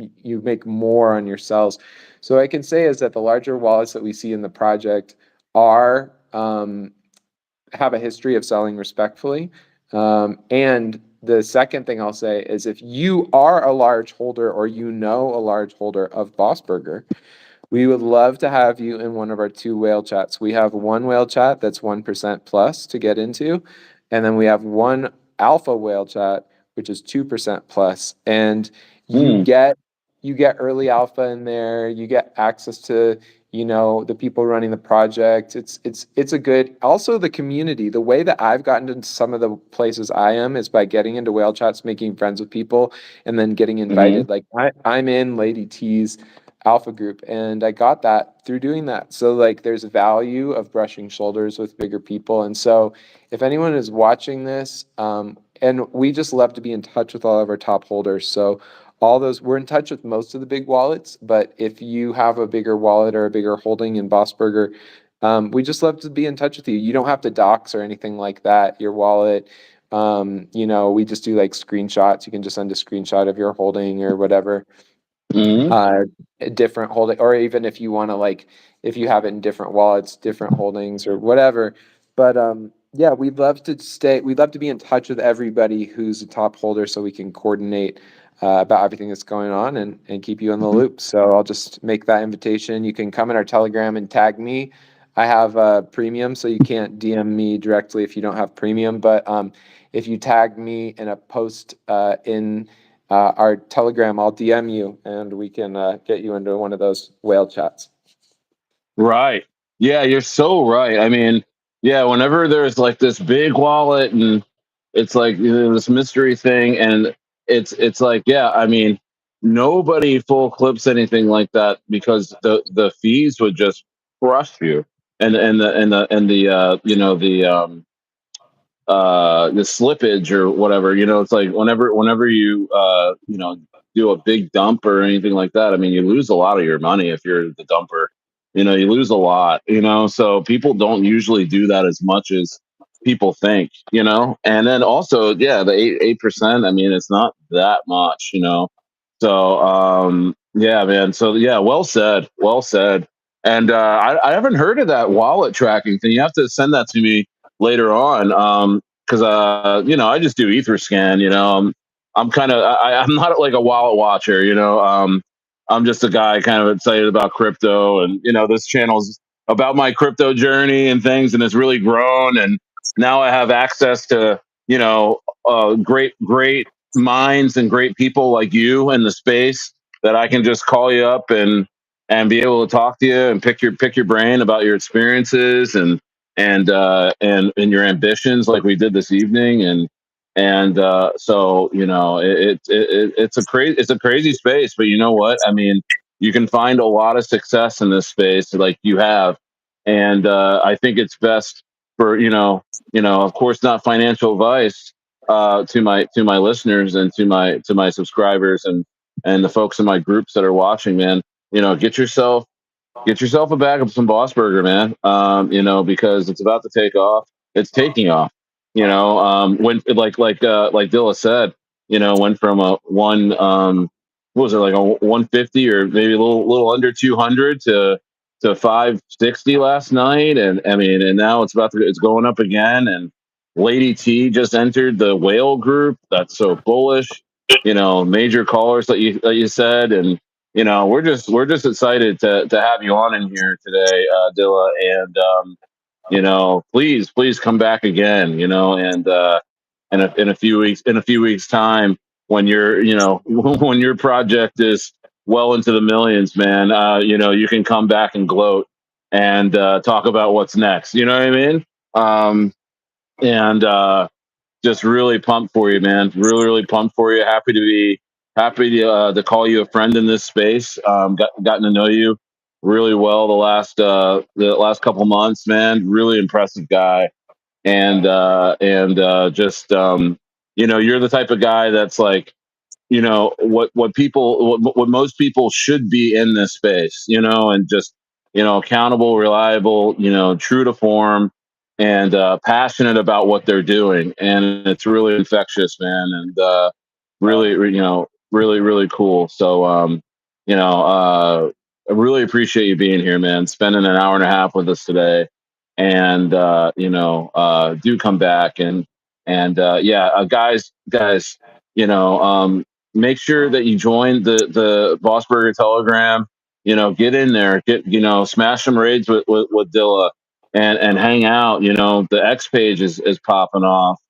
make more on your sells. So I can say is that the larger wallets that we see in the project are have a history of selling respectfully. And the second thing I'll say is if you are a large holder or you know a large holder of Boss Burger, we would love to have you in one of our two whale chats. We have one whale chat that's 1% plus to get into, and then we have one alpha whale chat, which is 2% plus. And you Mm. get you get early alpha in there, you get access to, the people running the project. It's a good, also the community. The way that I've gotten into some of the places I am is by getting into whale chats, making friends with people, and then getting Hmm. invited. Like I'm in Lady T's alpha group, and I got that through doing that. So like there's value of brushing shoulders with bigger people. And so if anyone is watching this, and we just love to be in touch with all of our top holders. So all those, we're in touch with most of the big wallets, but if you have a bigger wallet or a bigger holding in BossBurger, we just love to be in touch with you. You don't have to dox or anything like that, your wallet. We just do like screenshots. You can just send a screenshot of your holding or whatever, Hmm. uh different holding, or even if you want to, like, if you have it in different wallets, different holdings or whatever. But yeah, we'd love to be in touch with everybody who's a top holder so we can coordinate about everything that's going on, and keep you in the loop. So I'll just make that invitation. You can come in our Telegram and tag me. I have premium, so you can't DM me directly if you don't have premium, but if you tag me in a post in our Telegram, I'll DM you, and we can get you into one of those whale chats. Right. Yeah, you're so right. I mean, yeah, whenever there's like this big wallet and it's like this mystery thing, and it's like, yeah, I mean, nobody full clips anything like that because the fees would just crush you. And the slippage or whatever, it's like whenever you do a big dump or anything like that, I mean, you lose a lot of your money if you're the dumper. You lose a lot, so people don't usually do that as much as people think. And then also, yeah, the 8%, I mean, it's not that much. So yeah, man, so yeah, well said, well said. And I haven't heard of that wallet tracking thing. You have to send that to me later on. Because I just do Etherscan. I'm kind of I'm not like a wallet watcher. I'm just a guy kind of excited about crypto, and this channel's about my crypto journey and things, and it's really grown. And now I have access to great minds and great people like you in the space that I can just call you up and be able to talk to you and pick your brain about your experiences and your ambitions like we did this evening. And so it's a crazy space, but you know what, I mean, you can find a lot of success in this space like you have. And I think it's best for of course, not financial advice to my listeners and to my subscribers and the folks in my groups that are watching, man. Get yourself a bag of some Boss Burger, man. Because it's about to take off. It's taking off. When like Dilla said, went from a what was it, like a 150 or maybe a little under 200 to 560 last night, and I mean, and now it's going up again. And Lady T just entered the whale group. That's so bullish. Major callers that you said, and we're just excited to have you on in here today, Dilla, and please come back again, and in a few weeks time, when when your project is well into the millions, man, you can come back and gloat and talk about what's next. You know what I mean? And just really pumped for you, man. Really, really pumped for you. Happy to call you a friend in this space. Gotten to know you really well the last couple months, man. Really impressive guy, and just you're the type of guy that's like, what most people should be in this space, and just accountable, reliable, true to form, and passionate about what they're doing. And it's really infectious, man. And really, really, really cool. So I really appreciate you being here, man, spending an hour and a half with us today. And do come back. And yeah, guys, make sure that you join the Boss Burger Telegram. Get in there, smash some raids with Dilla, and hang out. The X page is popping off.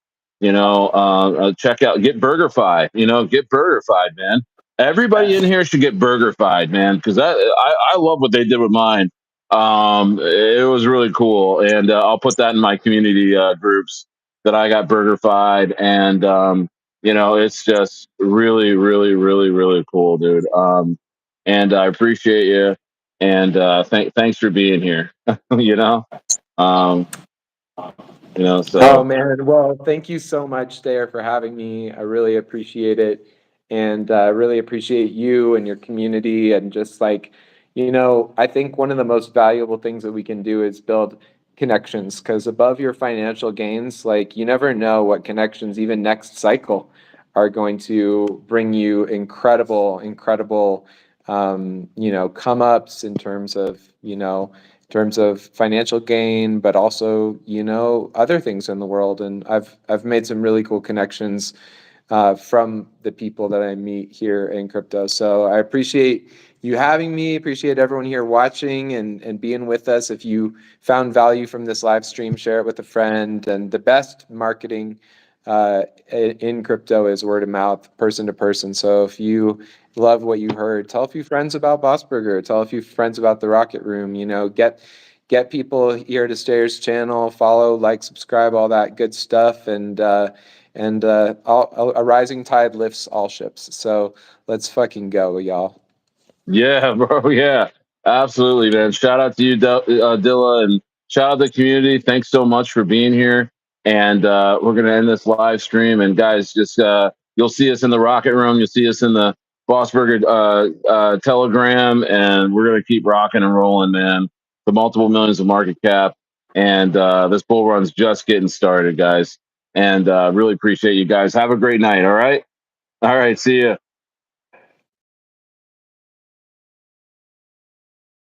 Check out, get Burgerified. Get Burgerified, man. Everybody in here should get Burgerified, man, because I love what they did with mine. It was really cool, and I'll put that in my community groups that I got Burgerified. And it's just really, really, really, really cool, dude. And I appreciate you, and thanks for being here. you know, um, Oh so man, well, thank you so much, Stayer, for having me. I really appreciate it, and really appreciate you and your community, and just like, I think one of the most valuable things that we can do is build connections, because above your financial gains, like, you never know what connections, even next cycle, are going to bring you incredible, incredible, come ups in terms of, financial gain, but also, other things in the world. And I've made some really cool connections from the people that I meet here in crypto. So I appreciate you having me. Appreciate everyone here watching and being with us. If you found value from this live stream, share it with a friend. And the best marketing in crypto is word of mouth, person to person. So if you love what you heard, tell a few friends about BossBurger, tell a few friends about the Rocket Room. Get people here to Stayer's channel, follow, like, subscribe, all that good stuff. And a rising tide lifts all ships. So let's fucking go, y'all. yeah, bro. Yeah, absolutely, man. Shout out to you, Dilla, and shout out to the community. Thanks so much for being here. And we're gonna end this live stream. And guys, just you'll see us in the Rocket Room. You'll see us in the Boss Burger Telegram, and we're gonna keep rocking and rolling, man. The multiple millions of market cap, and this bull run's just getting started, guys. And really appreciate you guys. Have a great night. All right. All right. See ya.